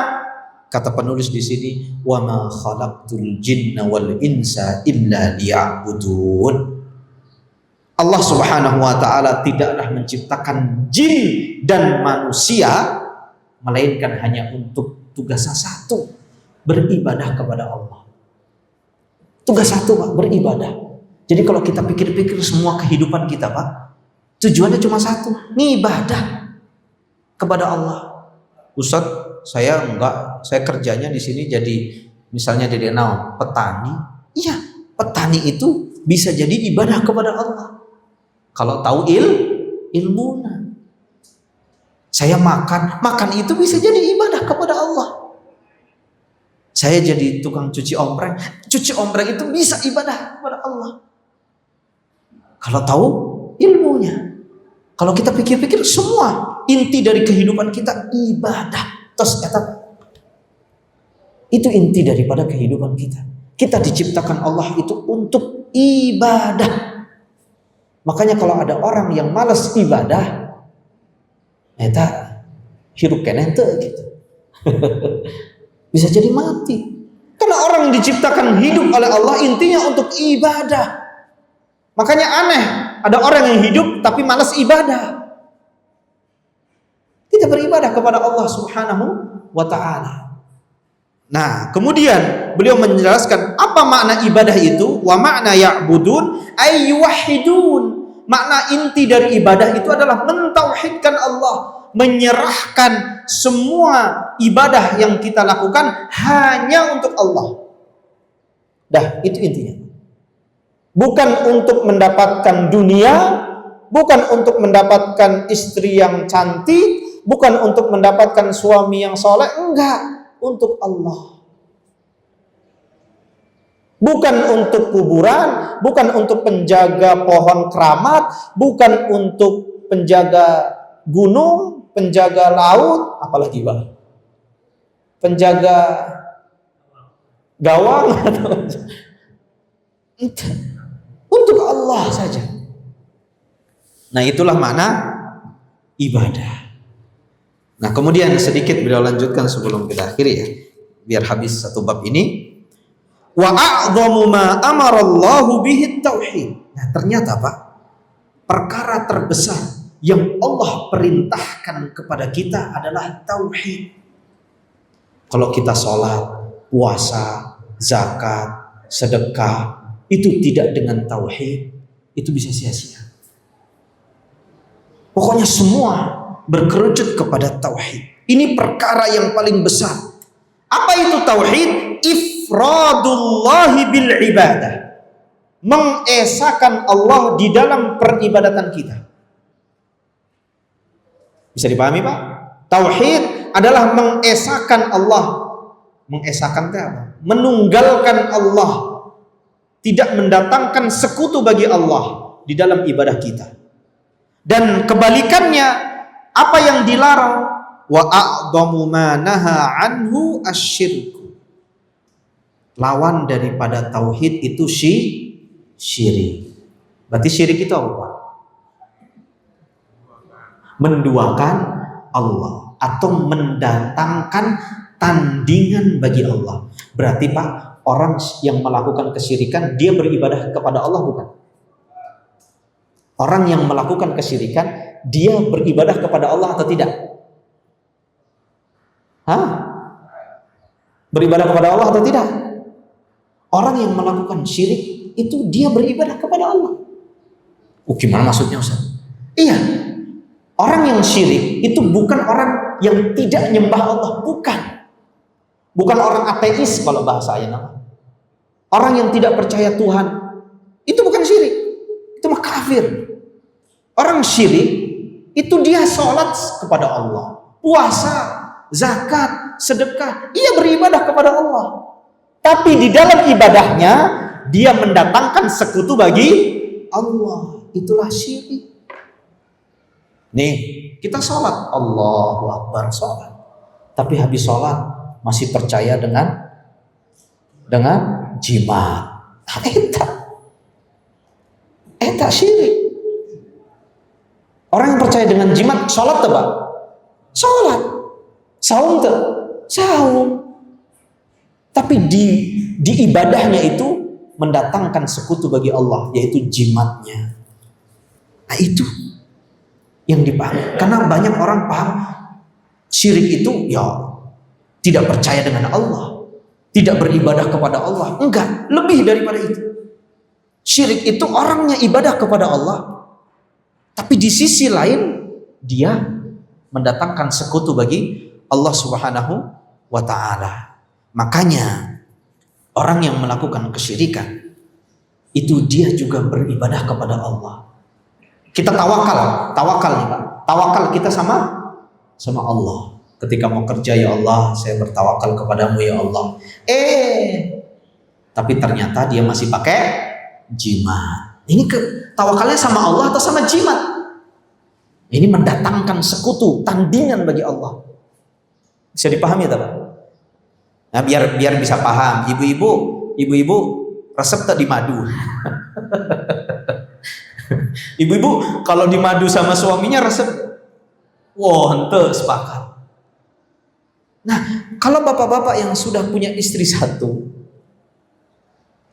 Kata penulis di sini, wa ma khalaqtul jinna wal insa illa liya'budun. Allah Subhanahu wa taala tidaklah menciptakan jin dan manusia melainkan hanya untuk tugasnya satu, beribadah kepada Allah. Tugas satu Pak, beribadah. Jadi kalau kita pikir-pikir semua kehidupan kita Pak, Tujuannya cuma satu, ngibadah kepada Allah. Ustadz, saya kerjanya di sini jadi misalnya jadi petani. Iya, petani itu bisa jadi ibadah kepada Allah. Kalau tahu ilmunya. Saya makan itu bisa jadi ibadah kepada Allah. Saya jadi tukang cuci ombreng itu bisa ibadah kepada Allah. Kalau tahu ilmunya. Kalau kita pikir-pikir, semua inti dari kehidupan kita ibadah. Itu inti daripada kehidupan kita. Kita diciptakan Allah itu untuk ibadah. Makanya kalau ada orang yang malas ibadah, eta hirup keneh teu gitu. Bisa jadi mati. Karena orang yang diciptakan hidup oleh Allah intinya untuk ibadah. Makanya aneh, ada orang yang hidup tapi malas ibadah. Kita beribadah kepada Allah Subhanahu wa ta'ala. Nah, kemudian beliau menjelaskan apa makna ibadah itu. Wa makna ya'budun ay yuwahhidun. Makna inti dari ibadah itu adalah mentauhidkan Allah, menyerahkan semua ibadah yang kita lakukan hanya untuk Allah. Dah, itu intinya. Bukan untuk mendapatkan dunia, bukan untuk mendapatkan istri yang cantik, bukan untuk mendapatkan suami yang soleh, enggak, untuk Allah. Bukan untuk kuburan, bukan untuk penjaga pohon keramat, bukan untuk penjaga gunung, penjaga laut, apalagi Pak? Penjaga gawang atau untuk Allah saja. Nah, itulah makna ibadah. Nah, kemudian sedikit beliau lanjutkan sebelum kita akhiri ya, biar habis satu bab ini. Wa a'dhamu ma amarallahu bihi tauhid. Nah, ternyata Pak, perkara terbesar yang Allah perintahkan kepada kita adalah tauhid. Kalau kita sholat, puasa, zakat, sedekah, itu tidak dengan tauhid, itu bisa sia-sia. Pokoknya semua berkerucut kepada tauhid. Ini perkara yang paling besar. Apa itu tauhid? Ifradullahi bil ibadah. Mengesahkan Allah di dalam peribadatan kita. Bisa dipahami Pak? Tauhid adalah mengesahkan Allah. Mengesahkan itu apa? Menunggalkan Allah. Tidak mendatangkan sekutu bagi Allah di dalam ibadah kita. Dan kebalikannya, apa yang dilarang? Wa a'dhamu ma naha anhu asyirku. Lawan daripada tauhid itu syirik. Berarti syirik itu apa Pak? Menduakan Allah atau mendatangkan tandingan bagi Allah. Berarti Pak, orang yang melakukan kesyirikan, dia beribadah kepada Allah bukan? Orang yang melakukan kesyirikan, dia beribadah kepada Allah atau tidak? Hah? Beribadah kepada Allah atau tidak? Orang yang melakukan syirik, itu dia beribadah kepada Allah. Gimana maksudnya Ustaz? Iya. Orang yang syirik, itu bukan orang yang tidak nyembah Allah. Bukan. Bukan orang ateis kalau bahasa ayat. Orang yang tidak percaya Tuhan, itu bukan syirik, itu mah kafir. Orang syirik itu dia sholat kepada Allah, puasa, zakat, sedekah, ia beribadah kepada Allah. Tapi di dalam ibadahnya dia mendatangkan sekutu bagi Allah. Itulah syirik. Nih, kita sholat, Allahu Akbar, sholat. Tapi habis sholat masih percaya dengan jimat. Eta syirik. Orang yang percaya dengan jimat sholat tuh Pak? Sholat. Saum tuh? Saum. Tapi di ibadahnya itu mendatangkan sekutu bagi Allah, yaitu jimatnya. Nah itu yang dipahami. Karena banyak orang paham syirik itu ya tidak percaya dengan Allah, tidak beribadah kepada Allah. Enggak, lebih daripada itu. Syirik itu orangnya ibadah kepada Allah, Tapi di sisi lain dia mendatangkan sekutu bagi Allah Subhanahu wa taala. Makanya orang yang melakukan kesyirikan itu dia juga beribadah kepada Allah. Kita tawakal nih Pak. Tawakal kita sama Allah. Ketika mau kerja, ya Allah, saya bertawakal kepadamu ya Allah. Tapi ternyata dia masih pakai jimat. Ini tawakalnya sama Allah atau sama jimat? Ini mendatangkan sekutu, tandingan bagi Allah. Bisa dipahami tak Pak? Nah, biar bisa paham. Ibu-ibu resep tak di madu. Ibu-ibu kalau di madu sama suaminya resep, wah, ente sepakat. Nah, kalau bapak-bapak yang sudah punya istri satu,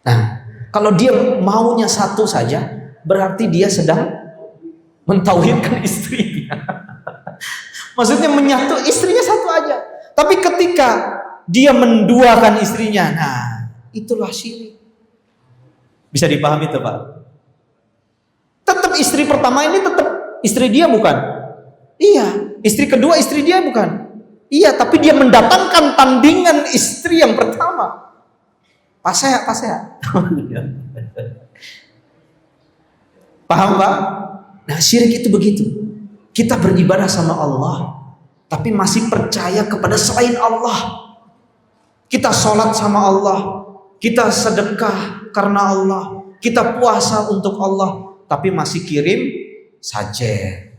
nah, kalau dia maunya satu saja, berarti dia sedang mentauhidkan istrinya. Maksudnya menyatu istrinya satu aja. Tapi ketika dia menduakan istrinya, nah, itulah syirik. Bisa dipahami tuh Pak? Tetap istri pertama ini tetap istri dia bukan? Iya. Istri kedua istri dia bukan? Iya, tapi dia mendatangkan tandingan istri yang pertama. Pasea. Paham Pak? Nah, syirik itu begitu. Kita beribadah sama Allah, tapi masih percaya kepada selain Allah. Kita sholat sama Allah, kita sedekah karena Allah, kita puasa untuk Allah, tapi masih kirim sajen.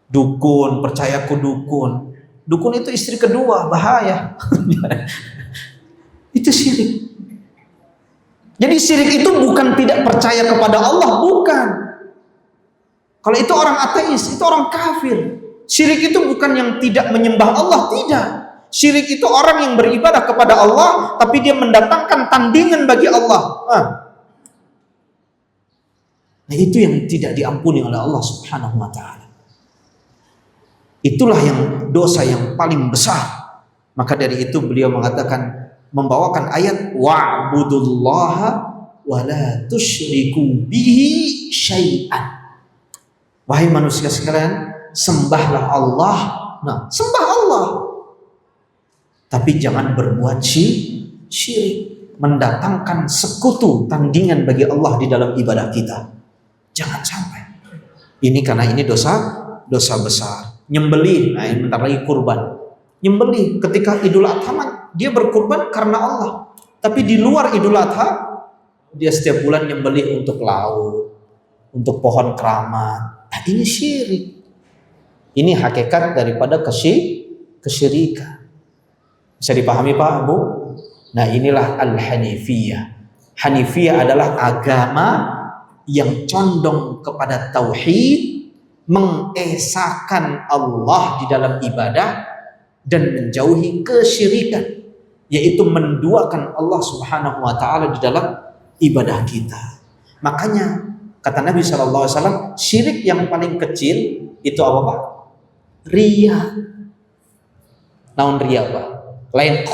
Dukun, percaya ke dukun. Dukun itu istri kedua, bahaya. Itu syirik. Jadi syirik itu bukan tidak percaya kepada Allah, bukan. Kalau itu orang ateis, itu orang kafir. Syirik itu bukan yang tidak menyembah Allah, tidak. Syirik itu orang yang beribadah kepada Allah, tapi dia mendatangkan tandingan bagi Allah. Nah, itu yang tidak diampuni oleh Allah Subhanahu wa ta'ala. Itulah yang dosa yang paling besar. Maka dari itu beliau mengatakan, membawakan ayat wa'budullaha wa la tusyriku bihi syai'an. Wahai manusia sekalian, sembahlah Allah. Nah, sembah Allah, tapi jangan berbuat syirik, mendatangkan sekutu, tandingan bagi Allah di dalam ibadah kita. Jangan sampai. Ini karena ini dosa besar. Nyembelih, nah ini bentar lagi kurban. Nyembelih ketika Idul Adha, dia berkurban karena Allah. Tapi di luar Idul Adha, dia setiap bulan nyembelih untuk laut, untuk pohon keramat. Nah, ini syirik. Ini hakikat daripada kesyirikan. Bisa dipahami Pak Bu? Nah, inilah Al-Hanifiyah. Hanifiyah adalah agama yang condong kepada tauhid, mengesahkan Allah di dalam ibadah dan menjauhi kesyirikan, yaitu menduakan Allah Subhanahu wa taala di dalam ibadah kita. Makanya kata Nabi SAW, syirik yang paling kecil itu apa Pak? Riya. Naon riya Pak? Lain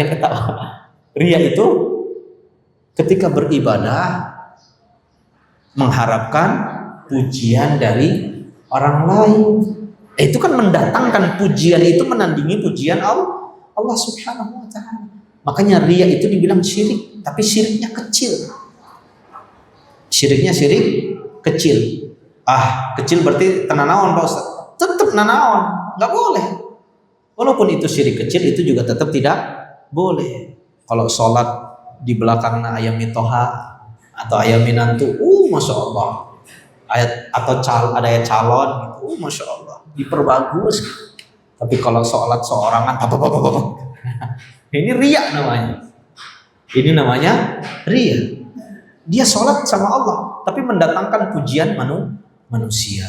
ketawa. Riya itu ketika beribadah mengharapkan pujian dari orang lain. Itu kan mendatangkan pujian, itu menandingi pujian Allah Subhanahu wa ta'ala. Makanya riya itu dibilang syirik, tapi syiriknya kecil. Syiriknya syirik kecil. Kecil berarti tenanawan Pak Ustaz. Tetap nanawan, nggak boleh. Walaupun itu syirik kecil, itu juga tetap tidak boleh. Kalau sholat di belakangnya ayam mitoha atau ayam minantu, masya Allah. Ada ayat calon, masya Allah, diperbagus. Tapi kalau sholat seorangan, ini riya namanya. Ini namanya riya. Dia sholat sama Allah, tapi mendatangkan pujian manusia.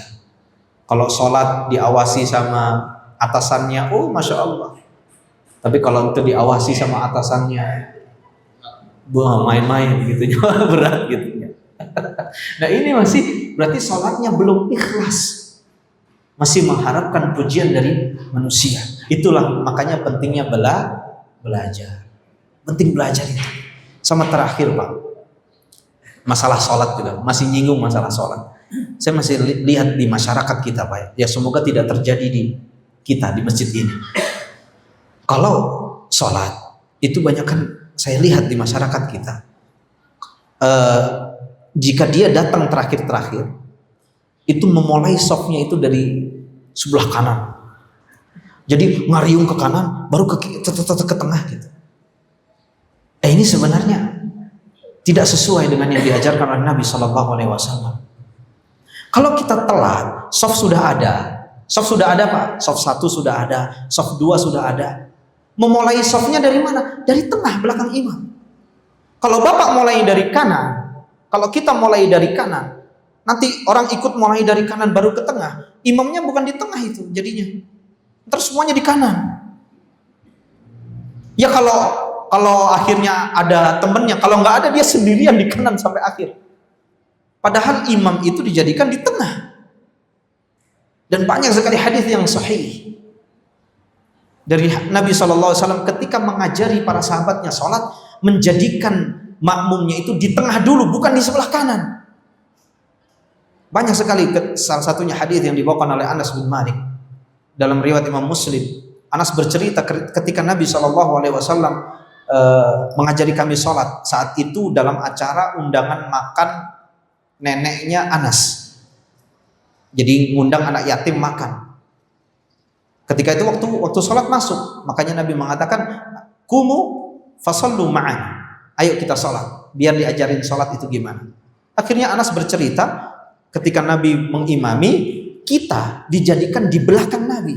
Kalau sholat diawasi sama atasannya, masya Allah. Tapi kalau itu diawasi sama atasannya, main-main gitu, berat gitu. Nah, ini masih berarti sholatnya belum ikhlas, masih mengharapkan pujian dari manusia. Itulah makanya pentingnya belajar. Penting belajar itu. Sama terakhir Pak, masalah sholat juga, masih nyinggung masalah sholat. Saya masih lihat di masyarakat kita, Pak. Ya semoga tidak terjadi di kita di masjid ini. Kalau sholat itu banyak kan saya lihat di masyarakat kita. Jika dia datang terakhir-terakhir, itu memulai softnya itu dari sebelah kanan. Jadi ngariung ke kanan, baru ke tengah gitu. Ini sebenarnya tidak sesuai dengan yang diajarkan oleh Nabi Shallallahu Alaihi Wasallam. Kalau kita telat, soft sudah ada Pak. Soft 1 sudah ada, soft 2 sudah ada. Memulai softnya dari mana? Dari tengah belakang imam. Kalau Bapak mulai dari kanan, kalau kita mulai dari kanan, nanti orang ikut mulai dari kanan baru ke tengah. Imamnya bukan di tengah itu jadinya. Terus semuanya di kanan. Ya kalau akhirnya ada temennya, kalau nggak ada dia sendirian di kanan sampai akhir. Padahal imam itu dijadikan di tengah. Dan banyak sekali hadis yang sahih dari Nabi SAW ketika mengajari para sahabatnya sholat, menjadikan makmumnya itu di tengah dulu, bukan di sebelah kanan. Banyak sekali, salah satunya hadis yang dibawakan oleh Anas bin Malik dalam riwayat Imam Muslim. Anas bercerita ketika Nabi SAW mengajari kami sholat, saat itu dalam acara undangan makan neneknya Anas. Jadi ngundang anak yatim makan. Ketika itu waktu sholat masuk, makanya Nabi mengatakan, kumu fasallu ma'an. Ayo kita sholat, biar diajarin sholat itu gimana. Akhirnya Anas bercerita, ketika Nabi mengimami, kita dijadikan di belakang Nabi.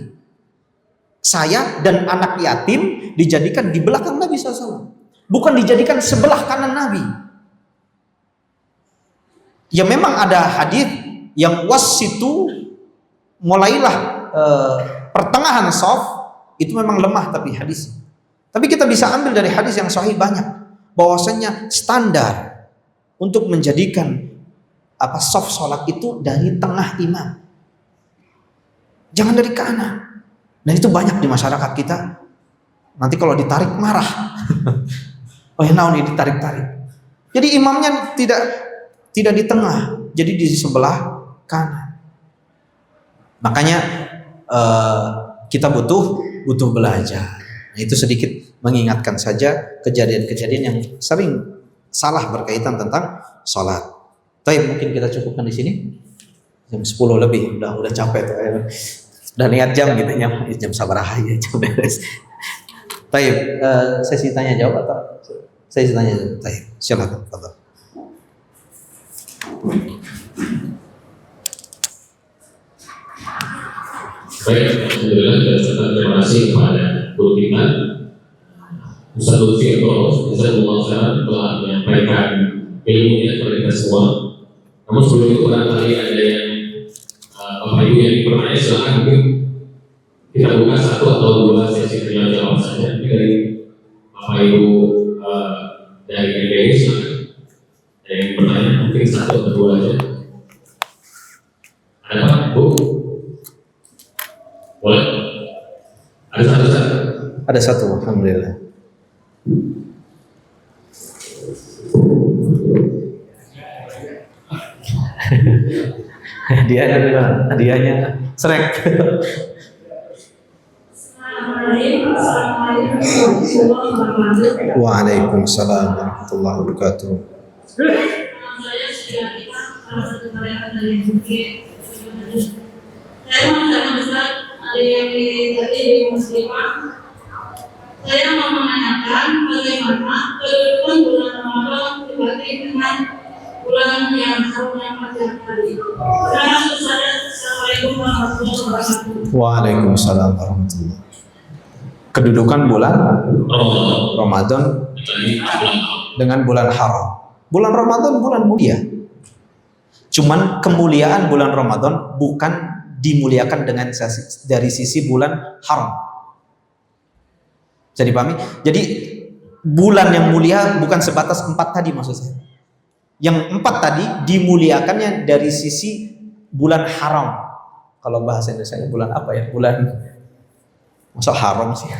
Saya dan anak yatim dijadikan di belakang Nabi SAW. Bukan dijadikan sebelah kanan Nabi. Ya memang ada hadis yang wasitu, mulailah pertengahan shaf itu memang lemah tapi hadis. Tapi kita bisa ambil dari hadis yang sahih banyak, bahwasanya standar untuk menjadikan shaf sholat itu dari tengah imam, jangan dari kanan. Dan itu banyak di masyarakat kita. Nanti kalau ditarik marah. Oh ya, naon ini ditarik-tarik. Jadi imamnya tidak di tengah, jadi di sebelah kanan. Makanya kita butuh belajar. Nah, itu sedikit mengingatkan saja kejadian-kejadian yang sering salah berkaitan tentang sholat. Tapi mungkin kita cukupkan di sini. Jam 10 lebih, udah capek tuh. Udah lihat jam gitu ya, jam sabaraha ya, jam beres. Taib, sesi tanya jawab atau sesi tanya jawab? Taib, silakan, Pak. Baik, alhamdulillah kita terima kasih kepada Guru kita Ustaz Lutfi Jazakumullah telah menyampaikan ilmunya kepada kita semua. Namun sebelum itu barangkali ada yang Bapak Ibu yang bertanya, silakan mungkin kita buka 1 atau 2 sesi tanya jawab saja. Dari Bapak Ibu dari NBI silakan. Ada yang bertanya mungkin 1 atau 2 aja. Ada Pak, Bu? Boleh? Ada 1 saja. Ada 1, alhamdulillah. Hadiahnya serek. Waalaikumsalam warahmatullahi wabarakatuh. Saya sudah kita salah satu karyawan dari Bukit. Saya mau besar ada yang di Muslimah. Saya mau menanyakan bagaimana kehidupan bulan Ramadan dibanding dengan bulan yang sebelumnya pada hari. Assalamualaikum warahmatullahi wabarakatuh. Waalaikumsalam warahmatullahi. Kedudukan bulan Ramadan dengan bulan haram. Bulan Ramadan bulan mulia. Cuman kemuliaan bulan Ramadan bukan dimuliakan dari sisi bulan haram. Jadi pahami? Jadi bulan yang mulia bukan sebatas 4 tadi maksud saya. Yang 4 tadi dimuliakannya dari sisi bulan haram. Kalau bahasa Indonesia bulan apa ya? Bulan masa haram sih.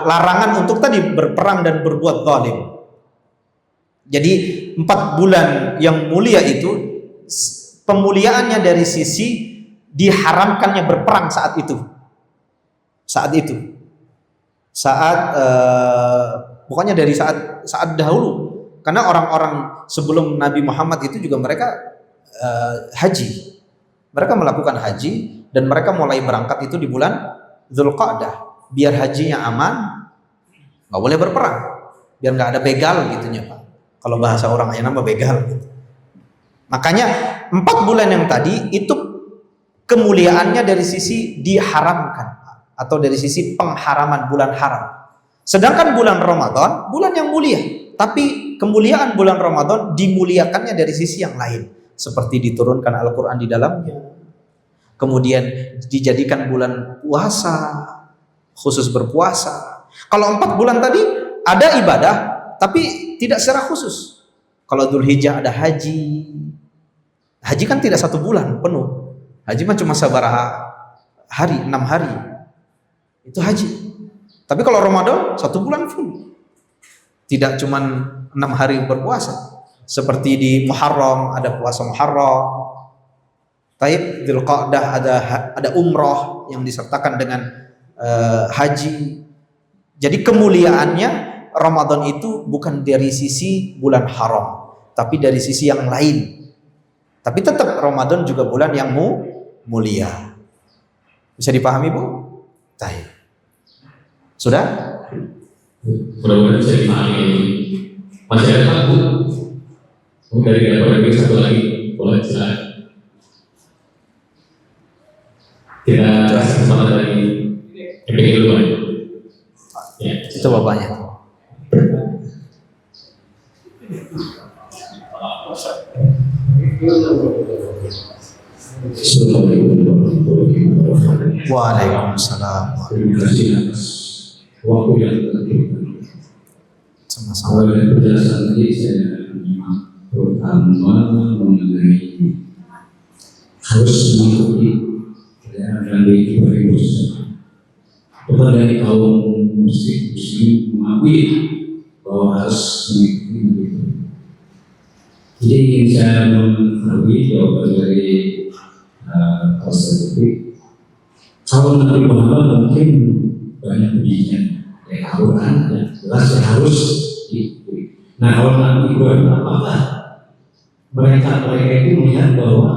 Larangan untuk tadi berperang dan berbuat zalim. Jadi 4 bulan yang mulia itu pemuliaannya dari sisi diharamkannya berperang saat itu. Pokoknya dari saat dahulu. Karena orang-orang sebelum Nabi Muhammad itu juga mereka haji. Mereka melakukan haji dan mereka mulai berangkat itu di bulan Dzulqa'dah. Biar hajinya aman, nggak boleh berperang. Biar nggak ada begal gitunya Pak. Kalau bahasa orang ayana mah begal gitu. Makanya 4 bulan yang tadi itu kemuliaannya dari sisi diharamkan atau dari sisi pengharaman bulan haram. Sedangkan bulan Ramadan bulan yang mulia, tapi kemuliaan bulan Ramadan dimuliakannya dari sisi yang lain, seperti diturunkan Al-Qur'an di dalamnya. Kemudian dijadikan bulan puasa, khusus berpuasa. Kalau 4 bulan tadi ada ibadah tapi tidak secara khusus. Kalau Dzulhijjah ada haji. Haji kan tidak 1 bulan penuh. Haji mah cuma sabaraha hari, 6 hari. Itu haji. Tapi kalau Ramadan 1 bulan full. Tidak cuma 6 hari berpuasa. Seperti di Muharram ada puasa Muharram. Taib Dzulqa'dah ada umroh yang disertakan dengan haji. Jadi kemuliaannya Ramadan itu bukan dari sisi bulan haram, tapi dari sisi yang lain. Tapi tetap Ramadan juga bulan yang mulia. Bisa dipahami Bu? Taib. Sudah? Mudah-mudahan bisa dipahami ini. Masih ada Pak Bu? Dari dapur lagi 1 lagi, boleh silakan. Kita kasih kesempatan lagi. MPK dulu aja. Ya. Itu bapaknya. Assalamualaikum warahmatullahi wabarakatuh. Waalaikumsalam. Terima kasih atas waktu yang diberikan. Sama-sama. Awal dari penjelasan tadi saya menyimak terutama mengenai harus mengikuti dan dari Bapak dari kaum muslim mengakui bahwa harus mengikuti itu. Jadi ingin saya mengetahui jawaban dari Ustaz Taufik. Kalau Nabi Muhammad mungkin banyak ujian dari Al-Quran dan jelas yang harus diikuti. Nah kalau Nabi Ibrahim apakah mereka itu melihat bahwa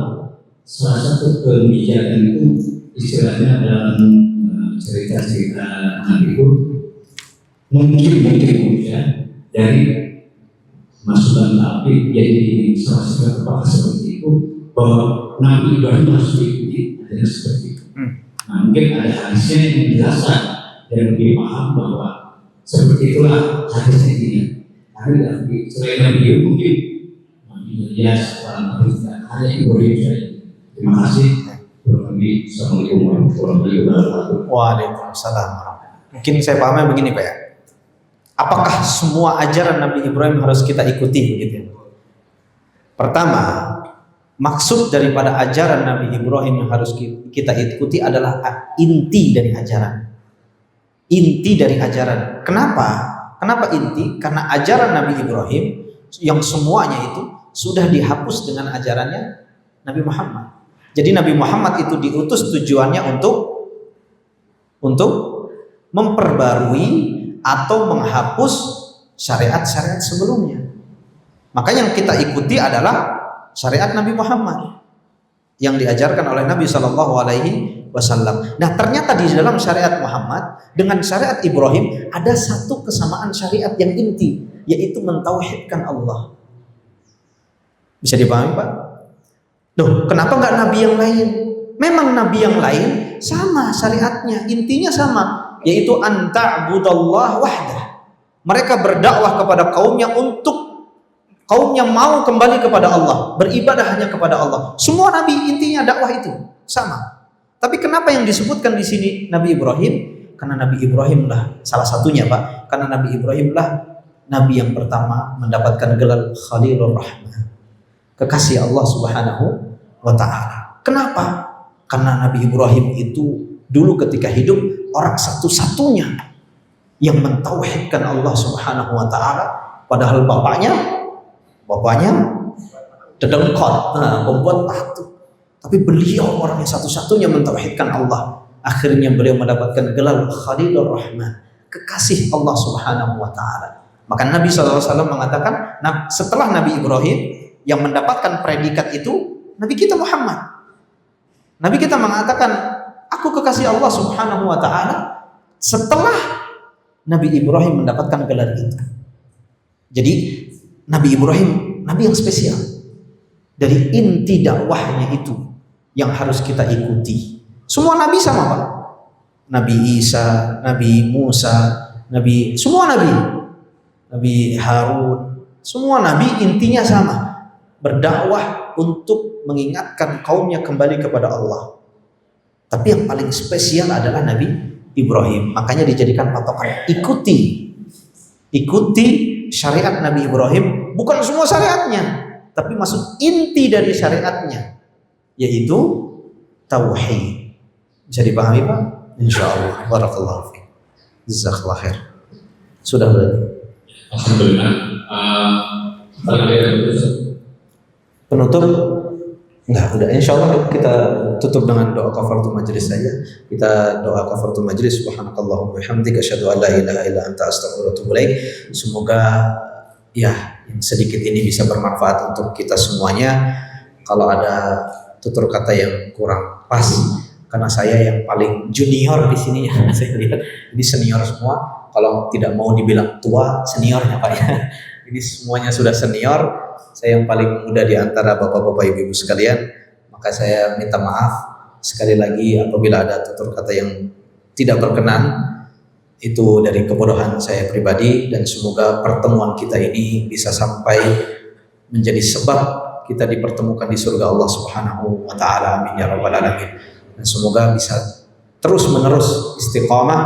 salah satu kebijakan itu istilahnya dalam cerita-cerita Nabi itu mungkin ya dari masukan Nabi jadi salah satu apakah seperti itu bahwa Nabi Ibrahim harus diikuti adalah seperti itu. Nah mungkin ada hadisnya yang menjelaskan dan lebih paham bahwa seperti itulah hadisnya ini. Tapi selain Nabi Ibrahim mungkin Nabi Ilyas orang Nabi ada Ibrahim saja. Terima kasih. Assalamualaikum warahmatullahi wabarakatuh. Waalaikumsalam. Mungkin saya pahamnya begini Pak ya. Apakah semua ajaran Nabi Ibrahim harus kita ikuti begitu? Pertama, maksud daripada ajaran Nabi Ibrahim yang harus kita ikuti adalah inti dari ajaran. Inti dari ajaran. Kenapa? Kenapa inti? Karena ajaran Nabi Ibrahim yang semuanya itu sudah dihapus dengan ajarannya Nabi Muhammad. Jadi Nabi Muhammad itu diutus tujuannya untuk memperbarui atau menghapus syariat-syariat sebelumnya. Maka yang kita ikuti adalah syariat Nabi Muhammad yang diajarkan oleh Nabi Shallallahu Alaihi Wasallam. Nah ternyata di dalam syariat Muhammad dengan syariat Ibrahim ada satu kesamaan syariat yang inti, yaitu mentauhidkan Allah. Bisa dipahami Pak? Loh, kenapa nggak nabi yang lain? Memang nabi yang lain sama syariatnya, intinya sama, yaitu anta'budallah wahdah. Mereka berdakwah kepada kaumnya untuk kaumnya mau kembali kepada Allah, beribadah hanya kepada Allah. Semua nabi intinya dakwah itu sama. Tapi kenapa yang disebutkan di sini Nabi Ibrahim? Karena Nabi Ibrahim lah salah satunya Pak. Karena Nabi Ibrahim lah nabi yang pertama mendapatkan gelar Khalilur Rahman, kekasih Allah Subhanahu wa Ta'ala. Kenapa? Karena Nabi Ibrahim itu dulu ketika hidup orang satu-satunya yang mentauhidkan Allah Subhanahu wa Ta'ala, padahal bapaknya dedengkot, pembuat patung. Tapi beliau orang yang satu-satunya mentauhidkan Allah. Akhirnya beliau mendapatkan gelar Khalilur Rahman, kekasih Allah Subhanahu wa taala. Maka Nabi SAW mengatakan, nah, setelah Nabi Ibrahim yang mendapatkan predikat itu, Nabi kita Muhammad. Nabi kita mengatakan, aku kekasih Allah Subhanahu wa taala setelah Nabi Ibrahim mendapatkan gelar itu. Jadi Nabi Ibrahim nabi yang spesial. Dari inti dakwahnya itu yang harus kita ikuti. Semua nabi sama, Pak. Nabi Isa, Nabi Musa, semua nabi. Nabi Harun, semua nabi intinya sama. Berdakwah untuk mengingatkan kaumnya kembali kepada Allah. Tapi yang paling spesial adalah Nabi Ibrahim. Makanya dijadikan patokan. Ikuti syariat Nabi Ibrahim. Bukan semua syariatnya, tapi maksud inti dari syariatnya, yaitu tauhid. Bisa dipahami, Pak? Insyaallah. Barakallahu fiik. Jazakallahu khair. Sudah berarti. Alhamdulillah. Penutup? Enggak, udah. Insyaallah kita tutup dengan doa kafaratul majlis saja. Kita doa kafaratul majlis. Subhanakallahumma wa bihamdika asyhadu an la ilaha illa anta astaghfiruka wa atubu ilaik. Semoga ya yang sedikit ini bisa bermanfaat untuk kita semuanya. Kalau ada tutur kata yang kurang pas, karena saya yang paling junior di sini ya, saya lihat ini senior semua. Kalau tidak mau dibilang tua, seniornya Pak ya. Ini semuanya sudah senior. Saya yang paling muda di antara bapak-bapak ibu-ibu sekalian. Maka saya minta maaf sekali lagi apabila ada tutur kata yang tidak berkenan. Itu dari kebodohan saya pribadi, dan semoga pertemuan kita ini bisa sampai menjadi sebab kita dipertemukan di surga Allah Subhanahu wa taala. Amin ya rabbal alamin. Dan semoga bisa terus menerus istiqomah,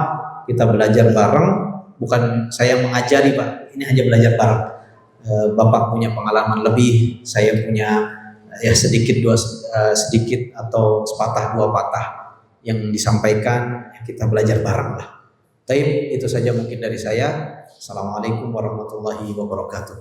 kita belajar bareng, bukan saya mengajari, Pak. Ini hanya belajar bareng. Bapak punya pengalaman lebih, saya punya ya sedikit atau sepatah dua patah yang disampaikan, kita belajar bareng lah. Baik, itu saja mungkin dari saya. Assalamualaikum warahmatullahi wabarakatuh.